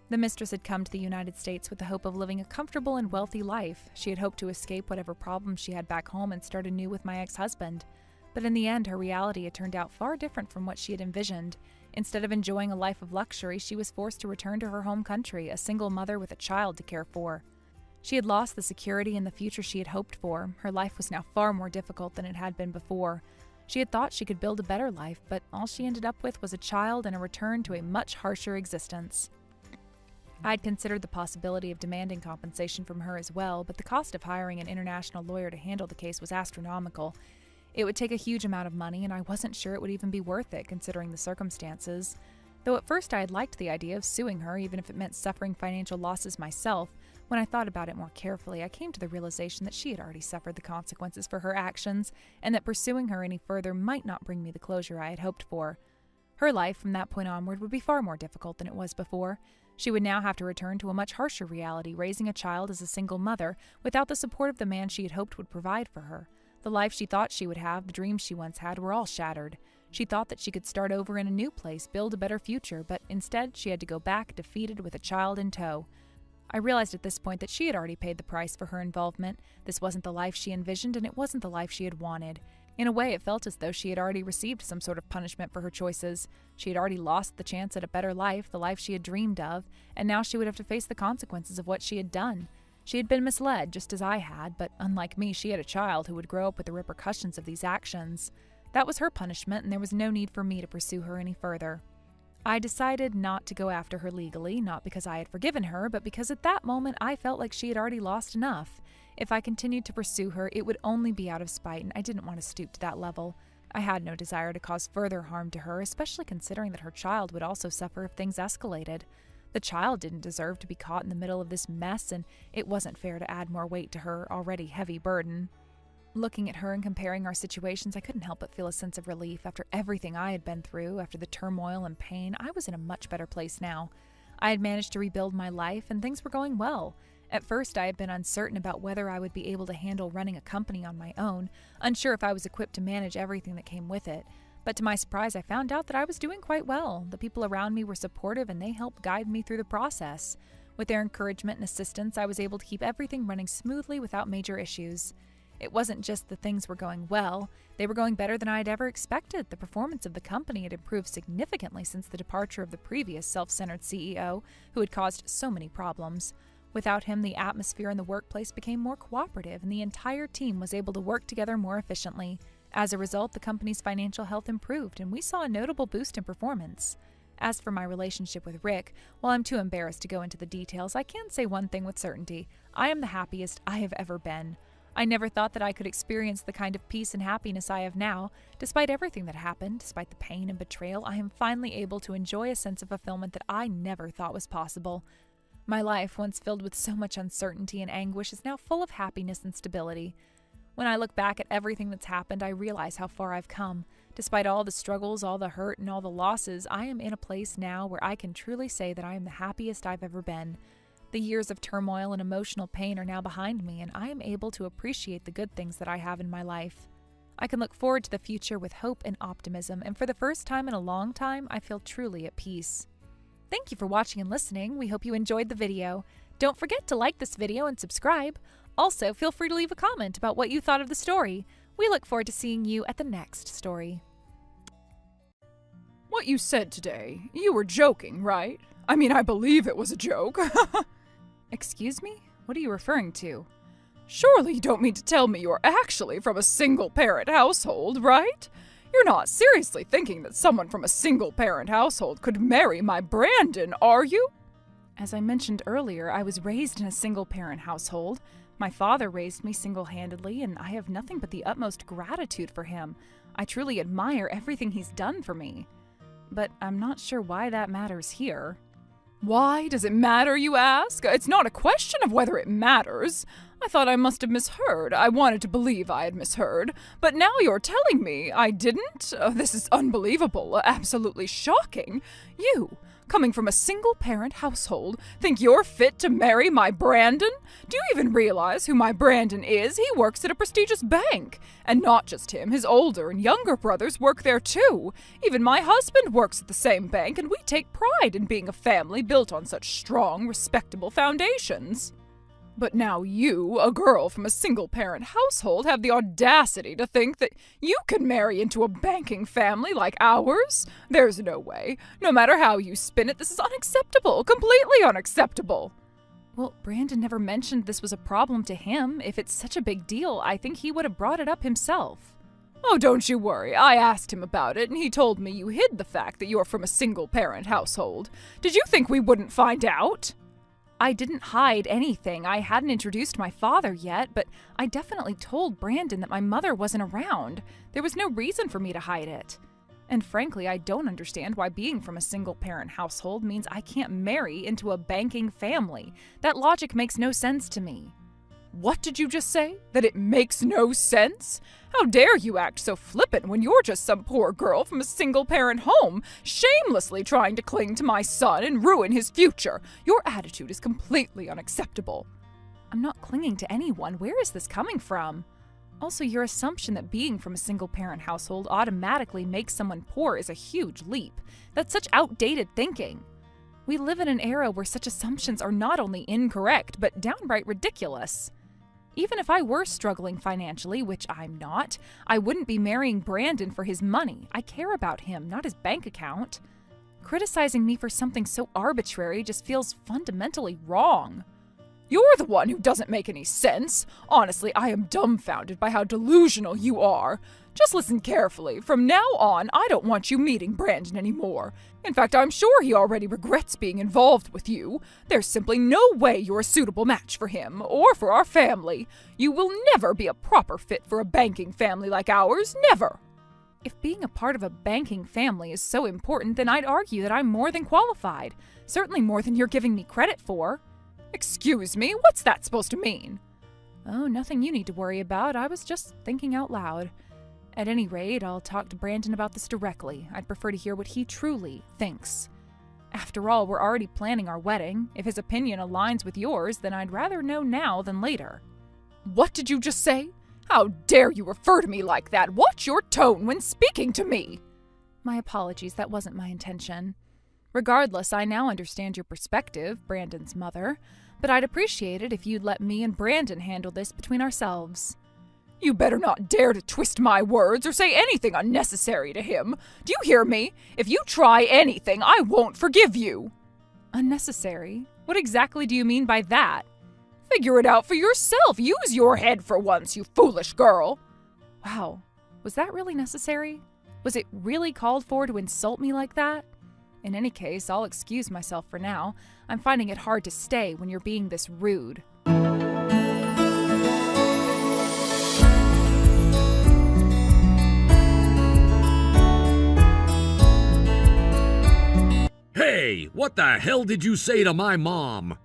The mistress had come to the United States with the hope of living a comfortable and wealthy life. She had hoped to escape whatever problems she had back home and start anew with my ex-husband. But in the end, her reality had turned out far different from what she had envisioned. Instead of enjoying a life of luxury, she was forced to return to her home country, a single mother with a child to care for. She had lost the security and the future she had hoped for. Her life was now far more difficult than it had been before. She had thought she could build a better life, but all she ended up with was a child and a return to a much harsher existence. I had considered the possibility of demanding compensation from her as well, but the cost of hiring an international lawyer to handle the case was astronomical. It would take a huge amount of money, and I wasn't sure it would even be worth it, considering the circumstances. Though at first I had liked the idea of suing her, even if it meant suffering financial losses myself, when I thought about it more carefully, I came to the realization that she had already suffered the consequences for her actions, and that pursuing her any further might not bring me the closure I had hoped for. Her life, from that point onward, would be far more difficult than it was before. She would now have to return to a much harsher reality, raising a child as a single mother, without the support of the man she had hoped would provide for her. The life she thought she would have, the dreams she once had, were all shattered. She thought that she could start over in a new place, build a better future, but instead she had to go back defeated with a child in tow. I realized at this point that she had already paid the price for her involvement. This wasn't the life she envisioned, and it wasn't the life she had wanted. In a way, it felt as though she had already received some sort of punishment for her choices. She had already lost the chance at a better life, the life she had dreamed of, and now she would have to face the consequences of what she had done. She had been misled, just as I had, but unlike me, she had a child who would grow up with the repercussions of these actions. That was her punishment, and there was no need for me to pursue her any further. I decided not to go after her legally, not because I had forgiven her, but because at that moment I felt like she had already lost enough. If I continued to pursue her, it would only be out of spite, and I didn't want to stoop to that level. I had no desire to cause further harm to her, especially considering that her child would also suffer if things escalated. The child didn't deserve to be caught in the middle of this mess, and it wasn't fair to add more weight to her already heavy burden. Looking at her and comparing our situations, I couldn't help but feel a sense of relief. After everything I had been through, after the turmoil and pain, I was in a much better place now. I had managed to rebuild my life, and things were going well. At first, I had been uncertain about whether I would be able to handle running a company on my own, unsure if I was equipped to manage everything that came with it. But to my surprise, I found out that I was doing quite well. The people around me were supportive, and they helped guide me through the process. With their encouragement and assistance, I was able to keep everything running smoothly without major issues. It wasn't just that things were going well, they were going better than I had ever expected. The performance of the company had improved significantly since the departure of the previous self-centered CEO, who had caused so many problems. Without him, the atmosphere in the workplace became more cooperative, and the entire team was able to work together more efficiently. As a result, the company's financial health improved, and we saw a notable boost in performance. As for my relationship with Rick, while I'm too embarrassed to go into the details, I can say one thing with certainty. I am the happiest I have ever been. I never thought that I could experience the kind of peace and happiness I have now. Despite everything that happened, despite the pain and betrayal, I am finally able to enjoy a sense of fulfillment that I never thought was possible. My life, once filled with so much uncertainty and anguish, is now full of happiness and stability. When I look back at everything that's happened, I realize how far I've come. Despite all the struggles, all the hurt, and all the losses, I am in a place now where I can truly say that I am the happiest I've ever been. The years of turmoil and emotional pain are now behind me, and I am able to appreciate the good things that I have in my life. I can look forward to the future with hope and optimism, and for the first time in a long time, I feel truly at peace. Thank you for watching and listening. We hope you enjoyed the video. Don't forget to like this video and subscribe. Also, feel free to leave a comment about what you thought of the story. We look forward to seeing you at the next story. What you said today, you were joking, right? I mean, I believe it was a joke. Excuse me? What are you referring to? Surely you don't mean to tell me you're actually from a single-parent household, right? You're not seriously thinking that someone from a single-parent household could marry my Brandon, are you? As I mentioned earlier, I was raised in a single-parent household. My father raised me single-handedly, and I have nothing but the utmost gratitude for him. I truly admire everything he's done for me. But I'm not sure why that matters here. Why does it matter, you ask? It's not a question of whether it matters. I thought I must have misheard. I wanted to believe I had misheard. But now you're telling me I didn't? This is unbelievable, absolutely shocking. You, coming from a single-parent household, think you're fit to marry my Brandon? Do you even realize who my Brandon is? He works at a prestigious bank. And not just him, his older and younger brothers work there too. Even my husband works at the same bank, and we take pride in being a family built on such strong, respectable foundations. But now you, a girl from a single-parent household, have the audacity to think that you can marry into a banking family like ours? There's no way. No matter how you spin it, this is unacceptable, completely unacceptable. Well, Brandon never mentioned this was a problem to him. If it's such a big deal, I think he would have brought it up himself. Oh, don't you worry. I asked him about it, and he told me you hid the fact that you're from a single-parent household. Did you think we wouldn't find out? I didn't hide anything. I hadn't introduced my father yet, but I definitely told Brandon that my mother wasn't around. There was no reason for me to hide it. And frankly, I don't understand why being from a single-parent household means I can't marry into a banking family. That logic makes no sense to me. What did you just say? That it makes no sense? How dare you act so flippant when you're just some poor girl from a single-parent home, shamelessly trying to cling to my son and ruin his future? Your attitude is completely unacceptable. I'm not clinging to anyone. Where is this coming from? Also, your assumption that being from a single-parent household automatically makes someone poor is a huge leap. That's such outdated thinking. We live in an era where such assumptions are not only incorrect, but downright ridiculous. Even if I were struggling financially, which I'm not, I wouldn't be marrying Brandon for his money. I care about him, not his bank account. Criticizing me for something so arbitrary just feels fundamentally wrong. You're the one who doesn't make any sense. Honestly, I am dumbfounded by how delusional you are. Just listen carefully. From now on, I don't want you meeting Brandon anymore. In fact, I'm sure he already regrets being involved with you. There's simply no way you're a suitable match for him, or for our family. You will never be a proper fit for a banking family like ours, never. If being a part of a banking family is so important, then I'd argue that I'm more than qualified. Certainly more than you're giving me credit for. Excuse me, what's that supposed to mean? Oh, nothing you need to worry about. I was just thinking out loud. At any rate, I'll talk to Brandon about this directly. I'd prefer to hear what he truly thinks. After all, we're already planning our wedding. If his opinion aligns with yours, then I'd rather know now than later. What did you just say? How dare you refer to me like that? Watch your tone when speaking to me! My apologies, that wasn't my intention. Regardless, I now understand your perspective, Brandon's mother, but I'd appreciate it if you'd let me and Brandon handle this between ourselves. You better not dare to twist my words or say anything unnecessary to him. Do you hear me? If you try anything, I won't forgive you. Unnecessary? What exactly do you mean by that? Figure it out for yourself. Use your head for once, you foolish girl. Wow, was that really necessary? Was it really called for to insult me like that? In any case, I'll excuse myself for now. I'm finding it hard to stay when you're being this rude. Hey, what the hell did you say to my mom?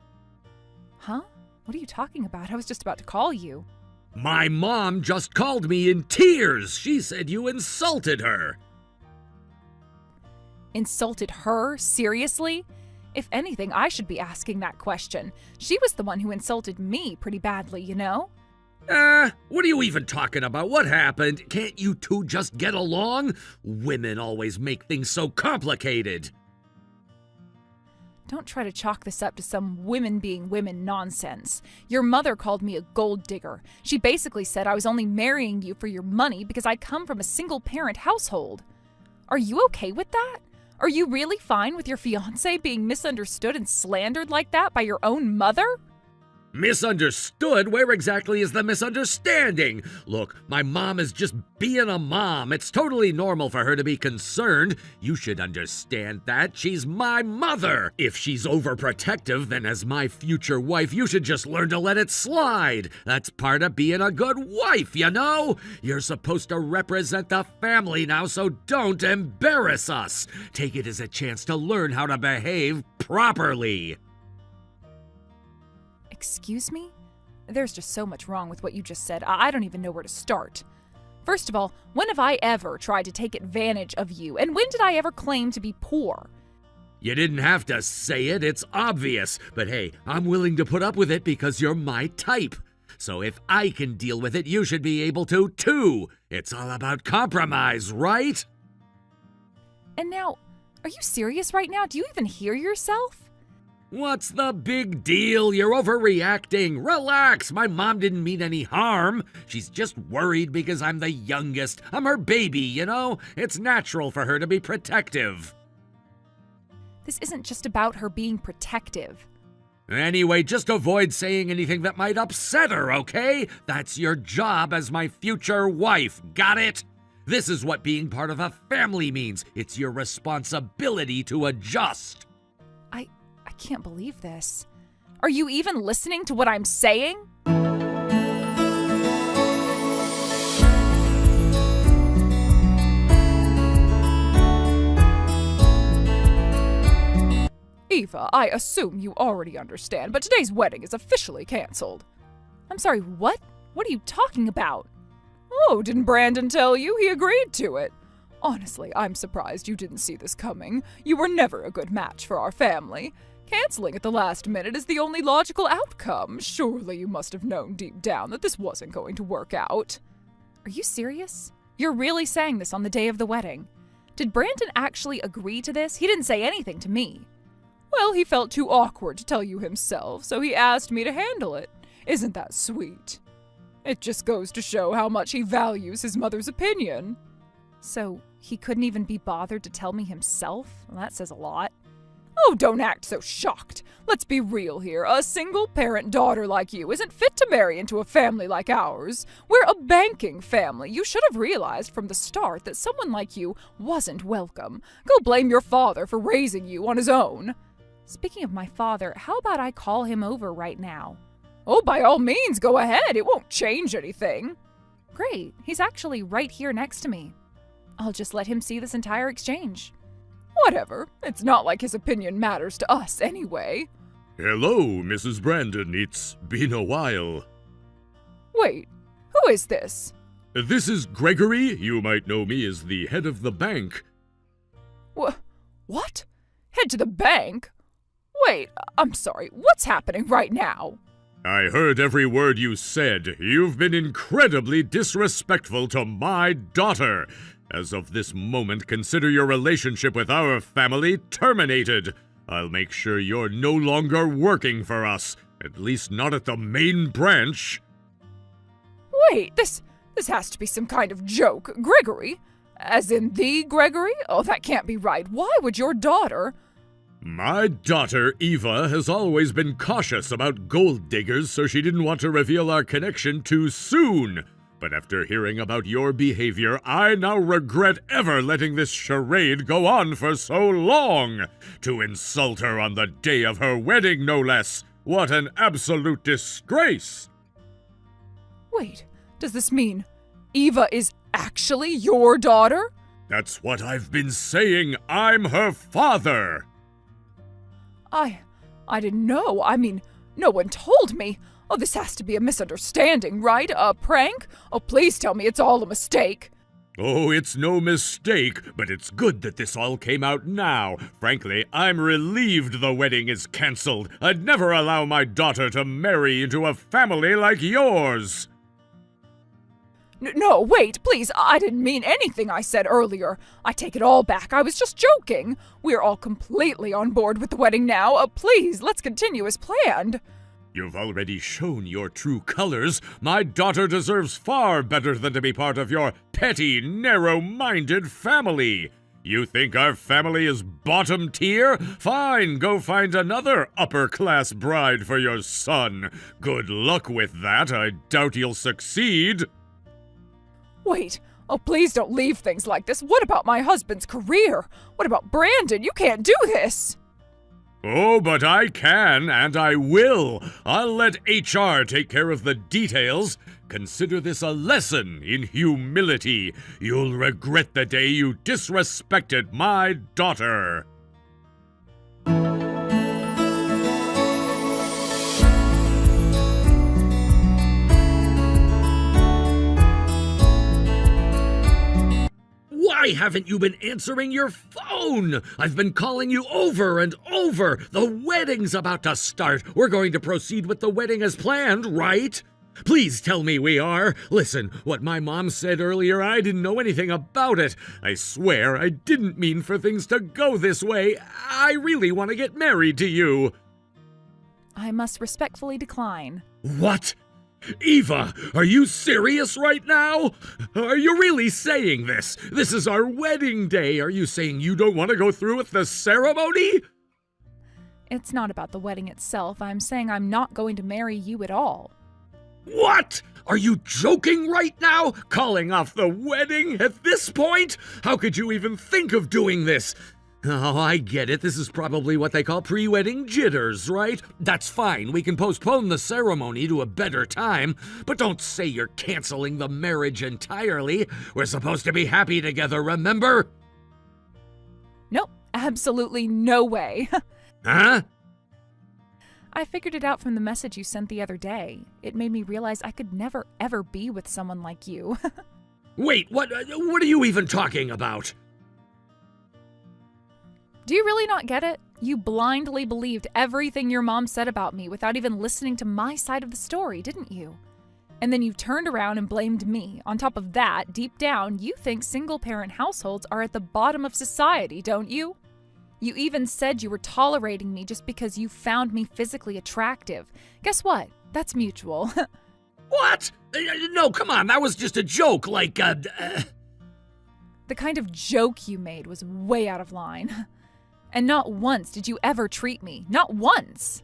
Huh? What are you talking about? I was just about to call you. My mom just called me in tears. She said you insulted her. Insulted her? Seriously? If anything, I should be asking that question. She was the one who insulted me pretty badly, you know? What are you even talking about? What happened? Can't you two just get along? Women always make things so complicated. Don't try to chalk this up to some women being women nonsense. Your mother called me a gold digger. She basically said I was only marrying you for your money because I come from a single-parent household. Are you okay with that? Are you really fine with your fiancé being misunderstood and slandered like that by your own mother? Misunderstood? Where exactly is the misunderstanding? Look, my mom is just being a mom. It's totally normal for her to be concerned. You should understand that. She's my mother. If she's overprotective, then as my future wife, you should just learn to let it slide. That's part of being a good wife, you know? You're supposed to represent the family now, so don't embarrass us. Take it as a chance to learn how to behave properly. Excuse me? There's just so much wrong with what you just said. I don't even know where to start. First of all, when have I ever tried to take advantage of you? And when did I ever claim to be poor? You didn't have to say it, it's obvious. But hey, I'm willing to put up with it because you're my type. So if I can deal with it, you should be able to too. It's all about compromise, right? And now, are you serious right now? Do you even hear yourself? What's the big deal? You're overreacting. Relax. My mom didn't mean any harm. She's just worried because I'm the youngest. I'm her baby, you know? It's natural for her to be protective. This isn't just about her being protective. Anyway, just avoid saying anything that might upset her, okay? That's your job as my future wife. Got it? This is what being part of a family means. It's your responsibility to adjust. I can't believe this. Are you even listening to what I'm saying? Eva, I assume you already understand, but today's wedding is officially canceled. I'm sorry, what? What are you talking about? Oh, didn't Brandon tell you? He agreed to it. Honestly, I'm surprised you didn't see this coming. You were never a good match for our family. Canceling at the last minute is the only logical outcome. Surely you must have known deep down that this wasn't going to work out. Are you serious? You're really saying this on the day of the wedding? Did Brandon actually agree to this? He didn't say anything to me. Well, he felt too awkward to tell you himself, so he asked me to handle it. Isn't that sweet? It just goes to show how much he values his mother's opinion. So, he couldn't even be bothered to tell me himself? Well, that says a lot. Oh, don't act so shocked. Let's be real here. A single-parent daughter like you isn't fit to marry into a family like ours. We're a banking family. You should have realized from the start that someone like you wasn't welcome. Go blame your father for raising you on his own. Speaking of my father, how about I call him over right now? Oh, by all means, go ahead. It won't change anything. Great. He's actually right here next to me. I'll just let him see this entire exchange. Whatever. It's not like his opinion matters to us anyway. Hello, Mrs. Brandon. It's been a while. Wait, who is this? This is Gregory. You might know me as the head of the bank. What? Head to the bank? Wait, I'm sorry. What's happening right now? I heard every word you said. You've been incredibly disrespectful to my daughter. As of this moment, consider your relationship with our family terminated. I'll make sure you're no longer working for us, at least not at the main branch. Wait, this This has to be some kind of joke. Gregory? As in the Gregory? Oh, that can't be right. Why would your daughter... My daughter, Eva, has always been cautious about gold diggers, so she didn't want to reveal our connection too soon. But after hearing about your behavior, I now regret ever letting this charade go on for so long. To insult her on the day of her wedding, no less. What an absolute disgrace! Wait, does this mean Eva is actually your daughter? That's what I've been saying. I'm her father. I didn't know. I mean, no one told me. Oh, this has to be a misunderstanding, right? A prank? Oh, please tell me it's all a mistake. Oh, it's no mistake, but it's good that this all came out now. Frankly, I'm relieved the wedding is cancelled. I'd never allow my daughter to marry into a family like yours. No, wait, please. I didn't mean anything I said earlier. I take it all back. I was just joking. We're all completely on board with the wedding now. Please, let's continue as planned. You've already shown your true colors. My daughter deserves far better than to be part of your petty, narrow-minded family. You think our family is bottom tier? Fine, go find another upper-class bride for your son. Good luck with that. I doubt you'll succeed. Wait. Oh, please don't leave things like this. What about my husband's career? What about Brandon? You can't do this. Oh, but I can, and I will. I'll let HR take care of the details. Consider this a lesson in humility. You'll regret the day you disrespected my daughter. Why haven't you been answering your phone? I've been calling you over and over. The wedding's about to start. We're going to proceed with the wedding as planned, right? Please tell me we are. Listen, what my mom said earlier, I didn't know anything about it. I swear I didn't mean for things to go this way. I really want to get married to you. I must respectfully decline. What? Eva, are you serious right now? Are you really saying this? This is our wedding day. Are you saying you don't want to go through with the ceremony? It's not about the wedding itself. I'm saying I'm not going to marry you at all. What? Are you joking right now? Calling off the wedding at this point? How could you even think of doing this? Oh, I get it. This is probably what they call pre-wedding jitters, right? That's fine. We can postpone the ceremony to a better time. But don't say you're canceling the marriage entirely. We're supposed to be happy together, remember? Nope, absolutely no way. Huh? I figured it out from the message you sent the other day. It made me realize I could never, ever be with someone like you. Wait, what are you even talking about? Do you really not get it? You blindly believed everything your mom said about me without even listening to my side of the story, didn't you? And then you turned around and blamed me. On top of that, deep down, you think single-parent households are at the bottom of society, don't you? You even said you were tolerating me just because you found me physically attractive. Guess what? That's mutual. What? No, come on, that was just a joke, like, The kind of joke you made was way out of line. And not once did you ever treat me. Not once.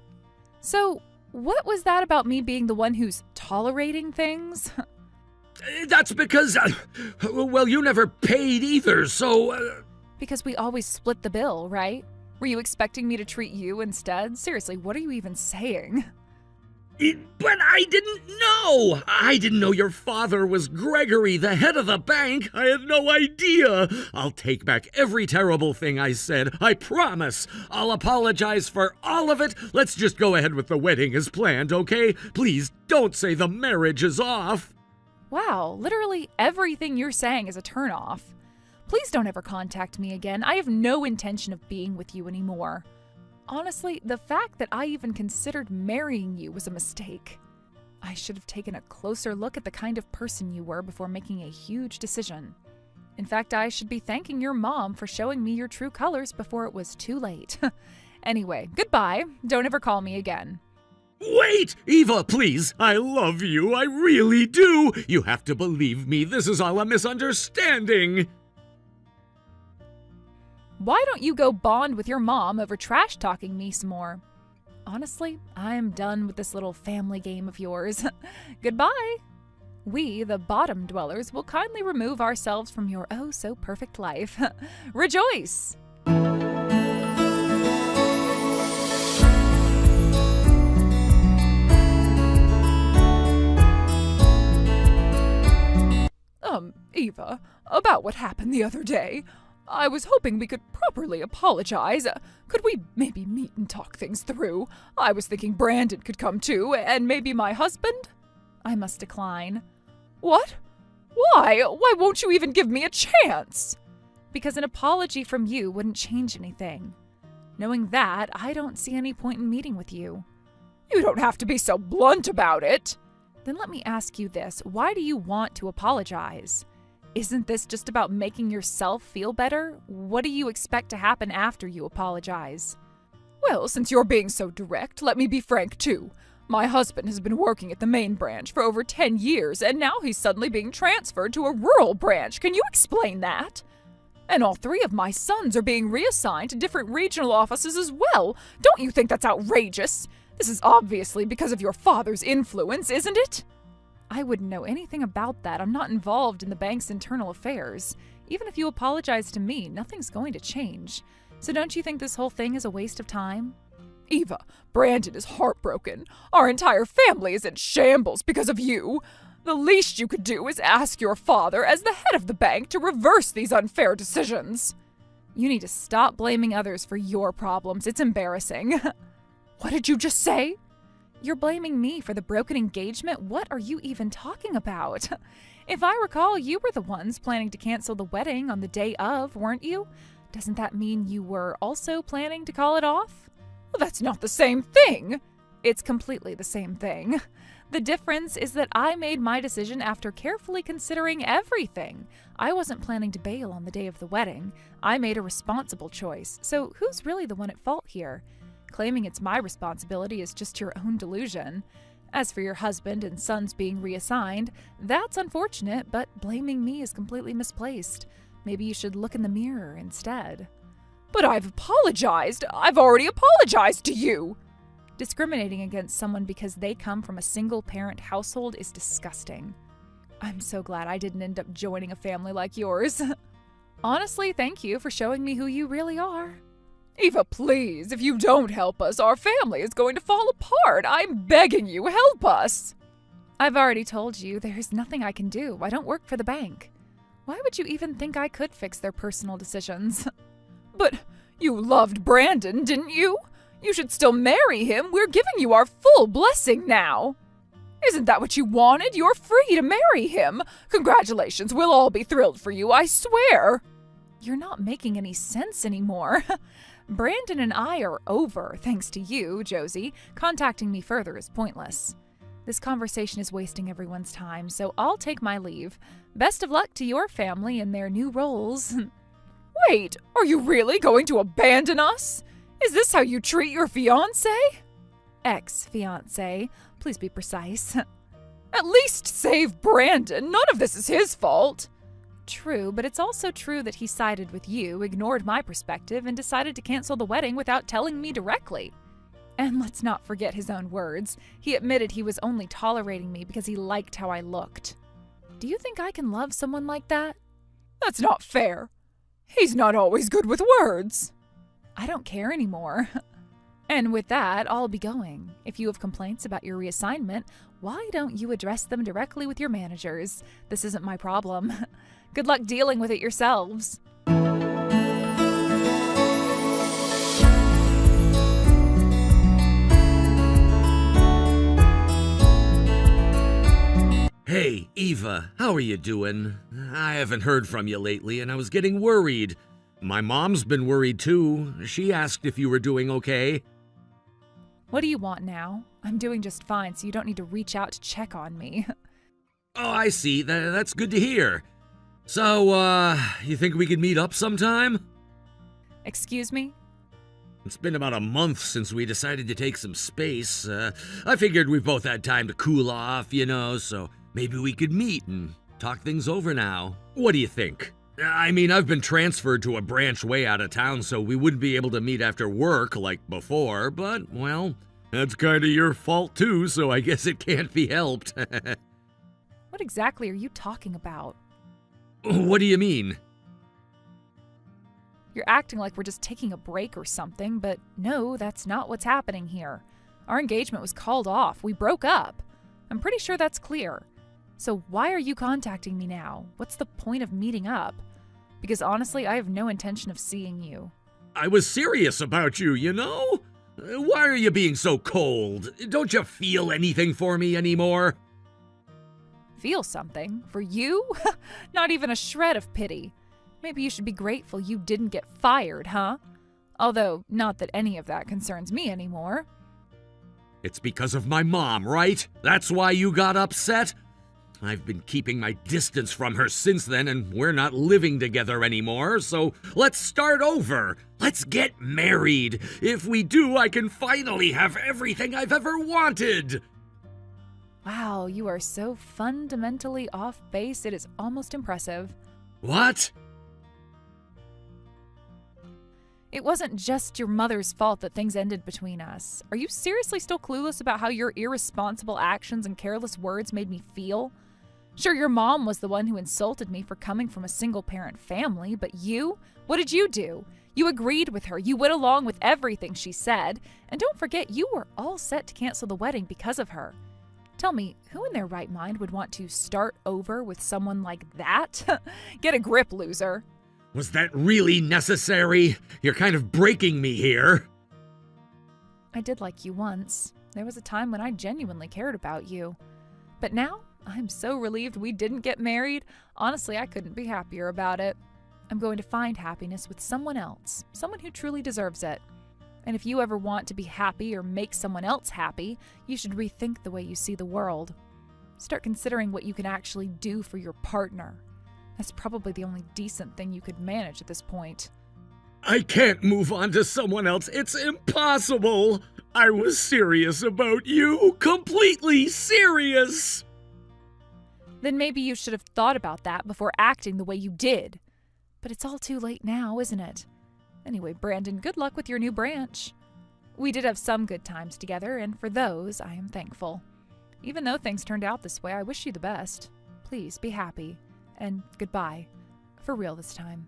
So, what was that about me being the one who's tolerating things? That's because, well, you never paid either, so, Because we always split the bill, right? Were you expecting me to treat you instead? Seriously, what are you even saying? But I didn't know! I didn't know your father was Gregory, the head of the bank. I had no idea. I'll take back every terrible thing I said. I promise. I'll apologize for all of it. Let's just go ahead with the wedding as planned, okay? Please don't say the marriage is off. Wow, literally everything you're saying is a turnoff. Please don't ever contact me again. I have no intention of being with you anymore. Honestly, the fact that I even considered marrying you was a mistake. I should have taken a closer look at the kind of person you were before making a huge decision. In fact, I should be thanking your mom for showing me your true colors before it was too late. Anyway, goodbye. Don't ever call me again. Wait! Eva, please! I love you, I really do! You have to believe me, this is all a misunderstanding! Why don't you go bond with your mom over trash-talking me some more? Honestly, I'm done with this little family game of yours. Goodbye! We, the bottom dwellers, will kindly remove ourselves from your oh-so-perfect life. Rejoice! Eva, about what happened the other day. I was hoping we could properly apologize. Could we maybe meet and talk things through? I was thinking Brandon could come too, and maybe my husband? I must decline. What? Why? Why won't you even give me a chance? Because an apology from you wouldn't change anything. Knowing that, I don't see any point in meeting with you. You don't have to be so blunt about it. Then let me ask you this. Why do you want to apologize? Isn't this just about making yourself feel better? What do you expect to happen after you apologize? Well, since you're being so direct, let me be frank too. My husband has been working at the main branch for over 10 years, and now he's suddenly being transferred to a rural branch. Can you explain that? And all 3 of my sons are being reassigned to different regional offices as well. Don't you think that's outrageous? This is obviously because of your father's influence, isn't it? I wouldn't know anything about that. I'm not involved in the bank's internal affairs. Even if you apologize to me, nothing's going to change. So don't you think this whole thing is a waste of time? Eva, Brandon is heartbroken. Our entire family is in shambles because of you. The least you could do is ask your father, as the head of the bank, to reverse these unfair decisions. You need to stop blaming others for your problems. It's embarrassing. What did you just say? You're blaming me for the broken engagement? What are you even talking about? If I recall, you were the ones planning to cancel the wedding on the day of, weren't you? Doesn't that mean you were also planning to call it off? Well, that's not the same thing. It's completely the same thing. The difference is that I made my decision after carefully considering everything. I wasn't planning to bail on the day of the wedding. I made a responsible choice. So who's really the one at fault here? Claiming it's my responsibility is just your own delusion. As for your husband and sons being reassigned, that's unfortunate, but blaming me is completely misplaced. Maybe you should look in the mirror instead. But I've apologized. I've already apologized to you. Discriminating against someone because they come from a single-parent household is disgusting. I'm so glad I didn't end up joining a family like yours. Honestly, thank you for showing me who you really are. Eva, please, if you don't help us, our family is going to fall apart. I'm begging you, help us. I've already told you there's nothing I can do. I don't work for the bank. Why would you even think I could fix their personal decisions? But you loved Brandon, didn't you? You should still marry him. We're giving you our full blessing now. Isn't that what you wanted? You're free to marry him. Congratulations, we'll all be thrilled for you, I swear. You're not making any sense anymore. Brandon and I are over, thanks to you, Josie. Contacting me further is pointless. This conversation is wasting everyone's time, so I'll take my leave. Best of luck to your family in their new roles. Wait, are you really going to abandon us? Is this how you treat your fiancé? Ex-fiancé. Please be precise. At least save Brandon. None of this is his fault. True, but it's also true that he sided with you, ignored my perspective, and decided to cancel the wedding without telling me directly. And let's not forget his own words. He admitted he was only tolerating me because he liked how I looked. Do you think I can love someone like that? That's not fair. He's not always good with words. I don't care anymore. And with that, I'll be going. If you have complaints about your reassignment, why don't you address them directly with your managers? This isn't my problem. Good luck dealing with it yourselves. Hey, Eva, how are you doing? I haven't heard from you lately, and I was getting worried. My mom's been worried too. She asked if you were doing okay. What do you want now? I'm doing just fine, so you don't need to reach out to check on me. Oh, I see. That's good to hear. So, you think we could meet up sometime? Excuse me? It's been about a month since we decided to take some space. I figured we've both had time to cool off, so maybe we could meet and talk things over now. What do you think? I mean, I've been transferred to a branch way out of town, so we wouldn't be able to meet after work like before, but, well, that's kind of your fault too, so I guess it can't be helped. What exactly are you talking about? What do you mean? You're acting like we're just taking a break or something, but no, that's not what's happening here. Our engagement was called off. We broke up. I'm pretty sure that's clear. So why are you contacting me now? What's the point of meeting up? Because honestly, I have no intention of seeing you. I was serious about you, Why are you being so cold? Don't you feel anything for me anymore? Feel something? For you? Not even a shred of pity. Maybe you should be grateful you didn't get fired, huh? Although, not that any of that concerns me anymore. It's because of my mom, right? That's why you got upset? I've been keeping my distance from her since then, and we're not living together anymore, so let's start over. Let's get married. If we do, I can finally have everything I've ever wanted. Wow, you are so fundamentally off base, it is almost impressive. What? It wasn't just your mother's fault that things ended between us. Are you seriously still clueless about how your irresponsible actions and careless words made me feel? Sure, your mom was the one who insulted me for coming from a single-parent family, but you? What did you do? You agreed with her. You went along with everything she said. And don't forget, you were all set to cancel the wedding because of her. Tell me, who in their right mind would want to start over with someone like that? Get a grip, loser. Was that really necessary? You're kind of breaking me here. I did like you once. There was a time when I genuinely cared about you. But now, I'm so relieved we didn't get married. Honestly, I couldn't be happier about it. I'm going to find happiness with someone else, someone who truly deserves it. And if you ever want to be happy or make someone else happy, you should rethink the way you see the world. Start considering what you can actually do for your partner. That's probably the only decent thing you could manage at this point. I can't move on to someone else. It's impossible. I was serious about you. Completely serious. Then maybe you should have thought about that before acting the way you did. But it's all too late now, isn't it? Anyway, Brandon, good luck with your new branch. We did have some good times together, and for those, I am thankful. Even though things turned out this way, I wish you the best. Please be happy. And goodbye. For real this time.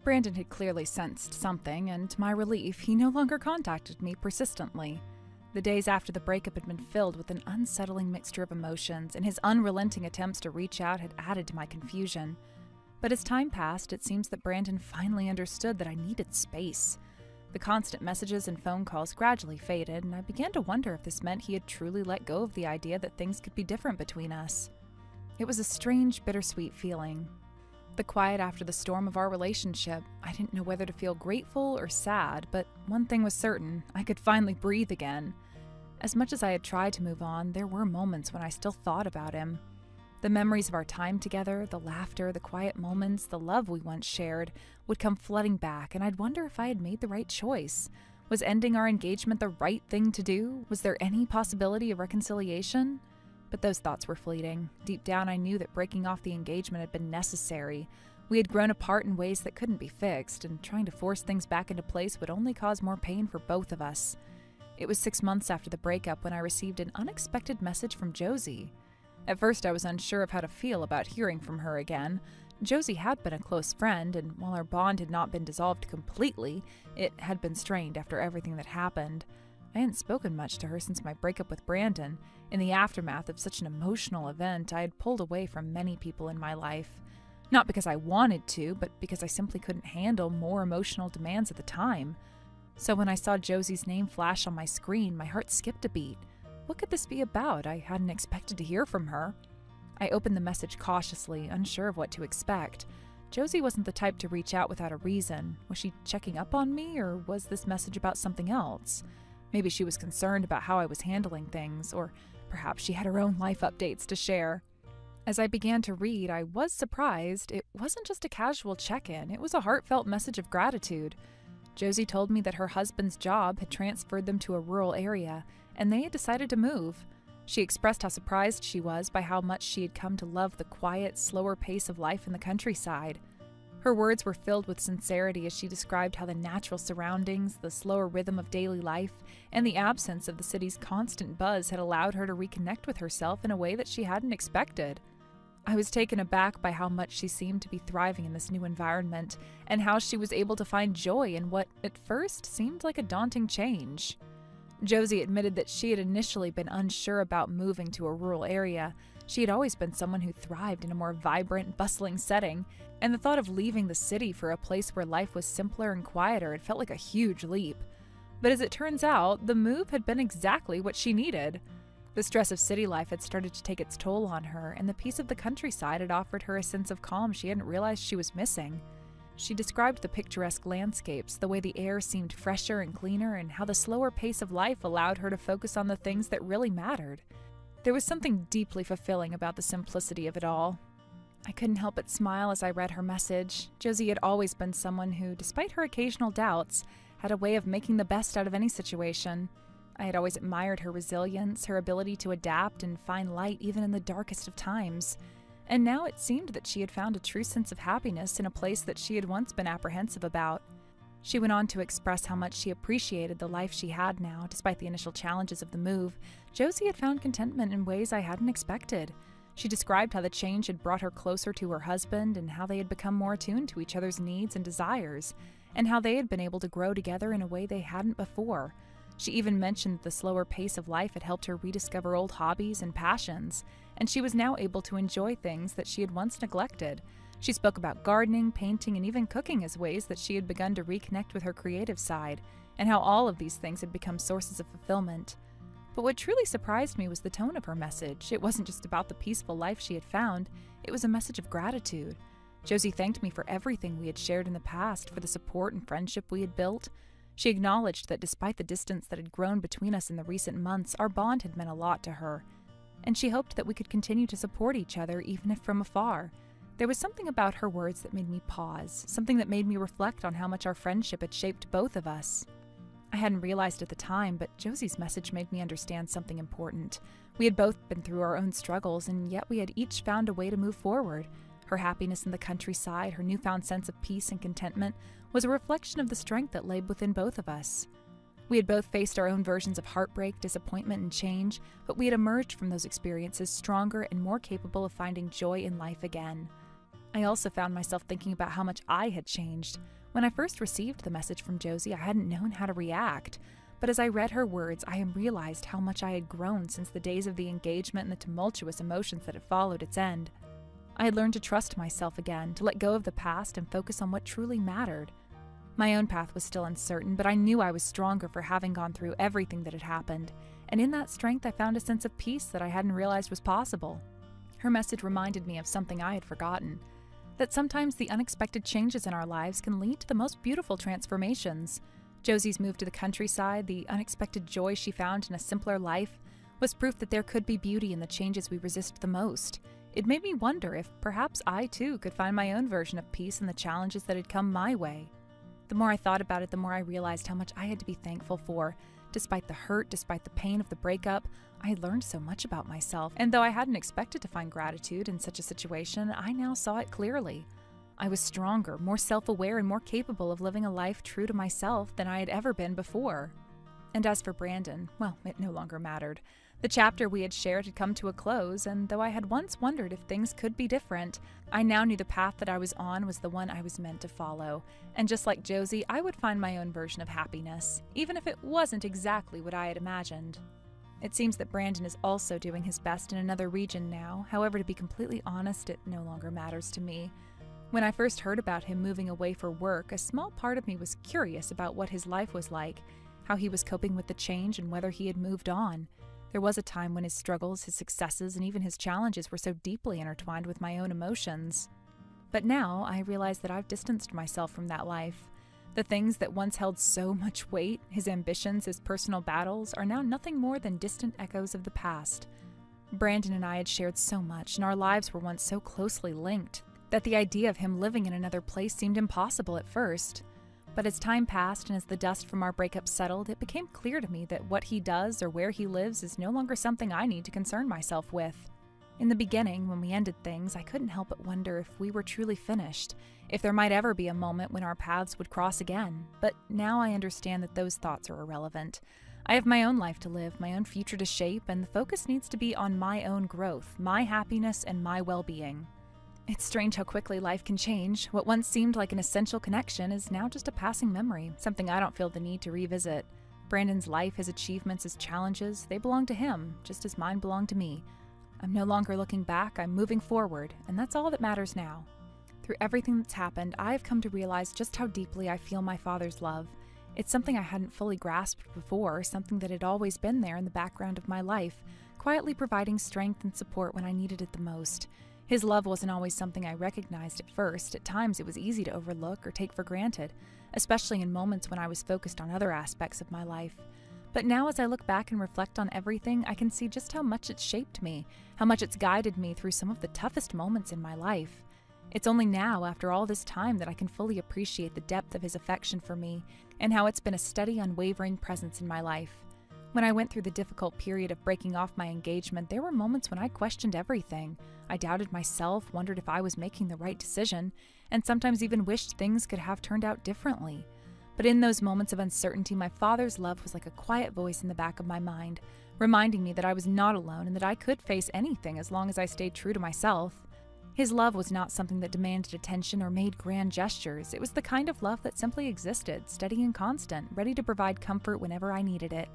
Brandon had clearly sensed something, and to my relief, he no longer contacted me persistently. The days after the breakup had been filled with an unsettling mixture of emotions, and his unrelenting attempts to reach out had added to my confusion. But as time passed, it seems that Brandon finally understood that I needed space. The constant messages and phone calls gradually faded, and I began to wonder if this meant he had truly let go of the idea that things could be different between us. It was a strange, bittersweet feeling. The quiet after the storm of our relationship, I didn't know whether to feel grateful or sad, but one thing was certain, I could finally breathe again. As much as I had tried to move on, there were moments when I still thought about him. The memories of our time together, the laughter, the quiet moments, the love we once shared, would come flooding back, and I'd wonder if I had made the right choice. Was ending our engagement the right thing to do? Was there any possibility of reconciliation? But those thoughts were fleeting. Deep down, I knew that breaking off the engagement had been necessary. We had grown apart in ways that couldn't be fixed, and trying to force things back into place would only cause more pain for both of us. It was 6 months after the breakup when I received an unexpected message from Josie. At first, I was unsure of how to feel about hearing from her again. Josie had been a close friend, and while our bond had not been dissolved completely, it had been strained after everything that happened. I hadn't spoken much to her since my breakup with Brandon. In the aftermath of such an emotional event, I had pulled away from many people in my life. Not because I wanted to, but because I simply couldn't handle more emotional demands at the time. So when I saw Josie's name flash on my screen, my heart skipped a beat. What could this be about? I hadn't expected to hear from her. I opened the message cautiously, unsure of what to expect. Josie wasn't the type to reach out without a reason. Was she checking up on me, or was this message about something else? Maybe she was concerned about how I was handling things, or Perhaps she had her own life updates to share. As I began to read, I was surprised. It wasn't just a casual check-in, it was a heartfelt message of gratitude. Josie told me that her husband's job had transferred them to a rural area, and they had decided to move. She expressed how surprised she was by how much she had come to love the quiet, slower pace of life in the countryside. Her words were filled with sincerity as she described how the natural surroundings, the slower rhythm of daily life, and the absence of the city's constant buzz had allowed her to reconnect with herself in a way that she hadn't expected. I was taken aback by how much she seemed to be thriving in this new environment, and how she was able to find joy in what at first seemed like a daunting change. Josie admitted that she had initially been unsure about moving to a rural area. She had always been someone who thrived in a more vibrant, bustling setting, and the thought of leaving the city for a place where life was simpler and quieter had felt like a huge leap. But as it turns out, the move had been exactly what she needed. The stress of city life had started to take its toll on her, and the peace of the countryside had offered her a sense of calm she hadn't realized she was missing. She described the picturesque landscapes, the way the air seemed fresher and cleaner, and how the slower pace of life allowed her to focus on the things that really mattered. There was something deeply fulfilling about the simplicity of it all. I couldn't help but smile as I read her message. Josie had always been someone who, despite her occasional doubts, had a way of making the best out of any situation. I had always admired her resilience, her ability to adapt and find light even in the darkest of times. And now it seemed that she had found a true sense of happiness in a place that she had once been apprehensive about. She went on to express how much she appreciated the life she had now. Despite the initial challenges of the move, Josie had found contentment in ways I hadn't expected. She described how the change had brought her closer to her husband and how they had become more attuned to each other's needs and desires, and how they had been able to grow together in a way they hadn't before. She even mentioned that the slower pace of life had helped her rediscover old hobbies and passions, and she was now able to enjoy things that she had once neglected. She spoke about gardening, painting, and even cooking as ways that she had begun to reconnect with her creative side, and how all of these things had become sources of fulfillment. But what truly surprised me was the tone of her message. It wasn't just about the peaceful life she had found, it was a message of gratitude. Josie thanked me for everything we had shared in the past, for the support and friendship we had built. She acknowledged that despite the distance that had grown between us in the recent months, our bond had meant a lot to her, and she hoped that we could continue to support each other even if from afar. There was something about her words that made me pause, something that made me reflect on how much our friendship had shaped both of us. I hadn't realized at the time, but Josie's message made me understand something important. We had both been through our own struggles, and yet we had each found a way to move forward. Her happiness in the countryside, her newfound sense of peace and contentment, was a reflection of the strength that lay within both of us. We had both faced our own versions of heartbreak, disappointment, and change, but we had emerged from those experiences stronger and more capable of finding joy in life again. I also found myself thinking about how much I had changed. When I first received the message from Josie, I hadn't known how to react. But as I read her words, I realized how much I had grown since the days of the engagement and the tumultuous emotions that had followed its end. I had learned to trust myself again, to let go of the past and focus on what truly mattered. My own path was still uncertain, but I knew I was stronger for having gone through everything that had happened, and in that strength I found a sense of peace that I hadn't realized was possible. Her message reminded me of something I had forgotten, that sometimes the unexpected changes in our lives can lead to the most beautiful transformations. Josie's move to the countryside, the unexpected joy she found in a simpler life, was proof that there could be beauty in the changes we resist the most. It made me wonder if perhaps I too could find my own version of peace in the challenges that had come my way. The more I thought about it, the more I realized how much I had to be thankful for. Despite the hurt, despite the pain of the breakup, I had learned so much about myself, and though I hadn't expected to find gratitude in such a situation, I now saw it clearly. I was stronger, more self-aware, and more capable of living a life true to myself than I had ever been before. And as for Brandon, well, it no longer mattered. The chapter we had shared had come to a close, and though I had once wondered if things could be different, I now knew the path that I was on was the one I was meant to follow. And just like Josie, I would find my own version of happiness, even if it wasn't exactly what I had imagined. It seems that Brandon is also doing his best in another region now. However, to be completely honest, it no longer matters to me. When I first heard about him moving away for work, a small part of me was curious about what his life was like, how he was coping with the change, and whether he had moved on. There was a time when his struggles, his successes, and even his challenges were so deeply intertwined with my own emotions. But now I realize that I've distanced myself from that life. The things that once held so much weight, his ambitions, his personal battles, are now nothing more than distant echoes of the past. Brandon and I had shared so much, and our lives were once so closely linked, that the idea of him living in another place seemed impossible at first. But as time passed and as the dust from our breakup settled, it became clear to me that what he does or where he lives is no longer something I need to concern myself with. In the beginning, when we ended things, I couldn't help but wonder if we were truly finished, if there might ever be a moment when our paths would cross again. But now I understand that those thoughts are irrelevant. I have my own life to live, my own future to shape, and the focus needs to be on my own growth, my happiness, and my well-being. It's strange how quickly life can change. What once seemed like an essential connection is now just a passing memory, something I don't feel the need to revisit. Brandon's life, his achievements, his challenges, they belong to him, just as mine belong to me. I'm no longer looking back, I'm moving forward, and that's all that matters now. Through everything that's happened, I have come to realize just how deeply I feel my father's love. It's something I hadn't fully grasped before, something that had always been there in the background of my life, quietly providing strength and support when I needed it the most. His love wasn't always something I recognized at first. At times it was easy to overlook or take for granted, especially in moments when I was focused on other aspects of my life. But now as I look back and reflect on everything, I can see just how much it's shaped me, how much it's guided me through some of the toughest moments in my life. It's only now, after all this time, that I can fully appreciate the depth of his affection for me and how it's been a steady, unwavering presence in my life. When I went through the difficult period of breaking off my engagement, there were moments when I questioned everything. I doubted myself, wondered if I was making the right decision, and sometimes even wished things could have turned out differently. But in those moments of uncertainty, my father's love was like a quiet voice in the back of my mind, reminding me that I was not alone and that I could face anything as long as I stayed true to myself. His love was not something that demanded attention or made grand gestures. It was the kind of love that simply existed, steady and constant, ready to provide comfort whenever I needed it.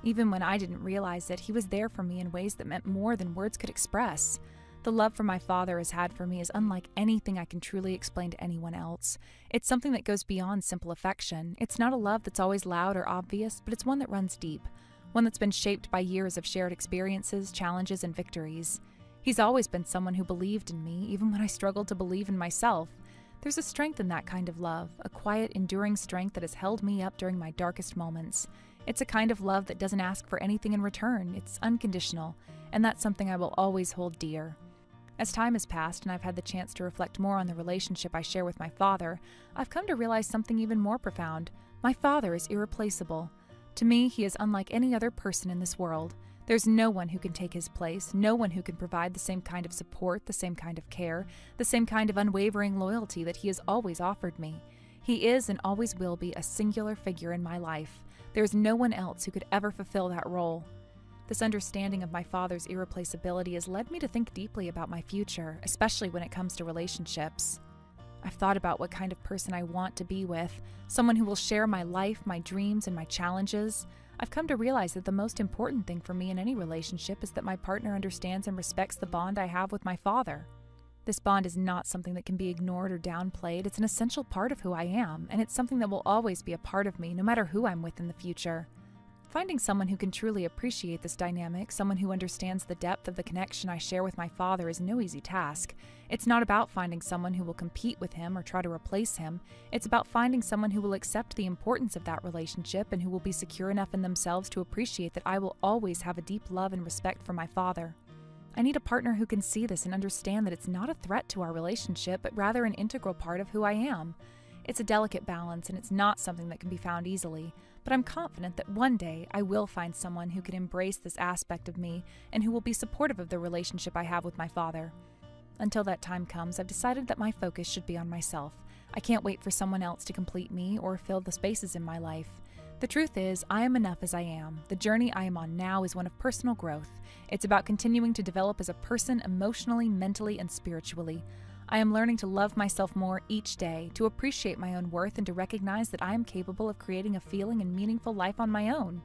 Even when I didn't realize it, he was there for me in ways that meant more than words could express. The love for my father has had for me is unlike anything I can truly explain to anyone else. It's something that goes beyond simple affection. It's not a love that's always loud or obvious, but it's one that runs deep. One that's been shaped by years of shared experiences, challenges, and victories. He's always been someone who believed in me, even when I struggled to believe in myself. There's a strength in that kind of love, a quiet, enduring strength that has held me up during my darkest moments. It's a kind of love that doesn't ask for anything in return. It's unconditional, and that's something I will always hold dear. As time has passed and I've had the chance to reflect more on the relationship I share with my father, I've come to realize something even more profound. My father is irreplaceable. To me, he is unlike any other person in this world. There's no one who can take his place, no one who can provide the same kind of support, the same kind of care, the same kind of unwavering loyalty that he has always offered me. He is and always will be a singular figure in my life. There's no one else who could ever fulfill that role. This understanding of my father's irreplaceability has led me to think deeply about my future, especially when it comes to relationships. I've thought about what kind of person I want to be with, someone who will share my life, my dreams, and my challenges. I've come to realize that the most important thing for me in any relationship is that my partner understands and respects the bond I have with my father. This bond is not something that can be ignored or downplayed. It's an essential part of who I am, and it's something that will always be a part of me, no matter who I'm with in the future. Finding someone who can truly appreciate this dynamic, someone who understands the depth of the connection I share with my father, is no easy task. It's not about finding someone who will compete with him or try to replace him. It's about finding someone who will accept the importance of that relationship and who will be secure enough in themselves to appreciate that I will always have a deep love and respect for my father. I need a partner who can see this and understand that it's not a threat to our relationship, but rather an integral part of who I am. It's a delicate balance, and it's not something that can be found easily, but I'm confident that one day I will find someone who can embrace this aspect of me and who will be supportive of the relationship I have with my father. Until that time comes, I've decided that my focus should be on myself. I can't wait for someone else to complete me or fill the spaces in my life. The truth is, I am enough as I am. The journey I am on now is one of personal growth. It's about continuing to develop as a person emotionally, mentally, and spiritually. I am learning to love myself more each day, to appreciate my own worth, and to recognize that I am capable of creating a feeling and meaningful life on my own.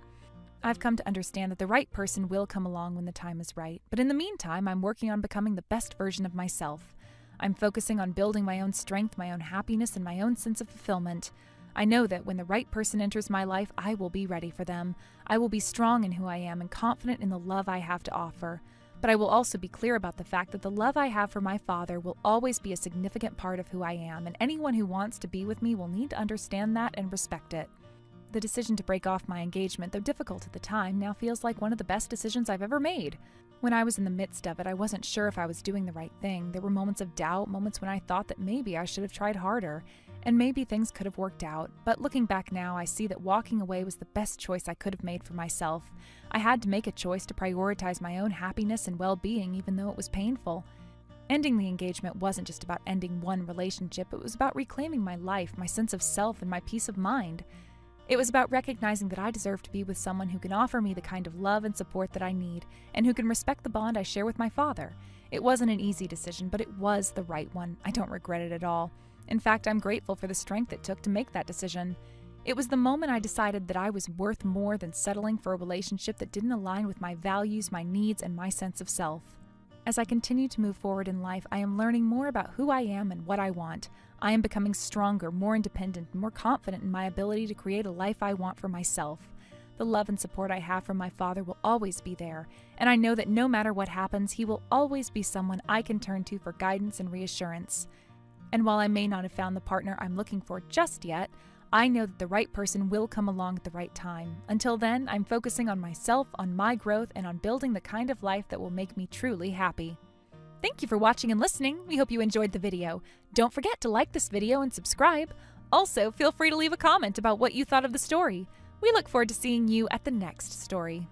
I've come to understand that the right person will come along when the time is right, but in the meantime, I'm working on becoming the best version of myself. I'm focusing on building my own strength, my own happiness, and my own sense of fulfillment. I know that when the right person enters my life, I will be ready for them. I will be strong in who I am and confident in the love I have to offer. But I will also be clear about the fact that the love I have for my father will always be a significant part of who I am, and anyone who wants to be with me will need to understand that and respect it. The decision to break off my engagement, though difficult at the time, now feels like one of the best decisions I've ever made. When I was in the midst of it, I wasn't sure if I was doing the right thing. There were moments of doubt, moments when I thought that maybe I should have tried harder, and maybe things could have worked out. But looking back now, I see that walking away was the best choice I could have made for myself. I had to make a choice to prioritize my own happiness and well-being, even though it was painful. Ending the engagement wasn't just about ending one relationship, it was about reclaiming my life, my sense of self, and my peace of mind. It was about recognizing that I deserve to be with someone who can offer me the kind of love and support that I need, and who can respect the bond I share with my father. It wasn't an easy decision, but it was the right one. I don't regret it at all. In fact, I'm grateful for the strength it took to make that decision. It was the moment I decided that I was worth more than settling for a relationship that didn't align with my values, my needs, and my sense of self. As I continue to move forward in life, I am learning more about who I am and what I want. I am becoming stronger, more independent, and more confident in my ability to create a life I want for myself. The love and support I have from my father will always be there, and I know that no matter what happens, he will always be someone I can turn to for guidance and reassurance. And while I may not have found the partner I'm looking for just yet, I know that the right person will come along at the right time. Until then, I'm focusing on myself, on my growth, and on building the kind of life that will make me truly happy. Thank you for watching and listening. We hope you enjoyed the video. Don't forget to like this video and subscribe. Also, feel free to leave a comment about what you thought of the story. We look forward to seeing you at the next story.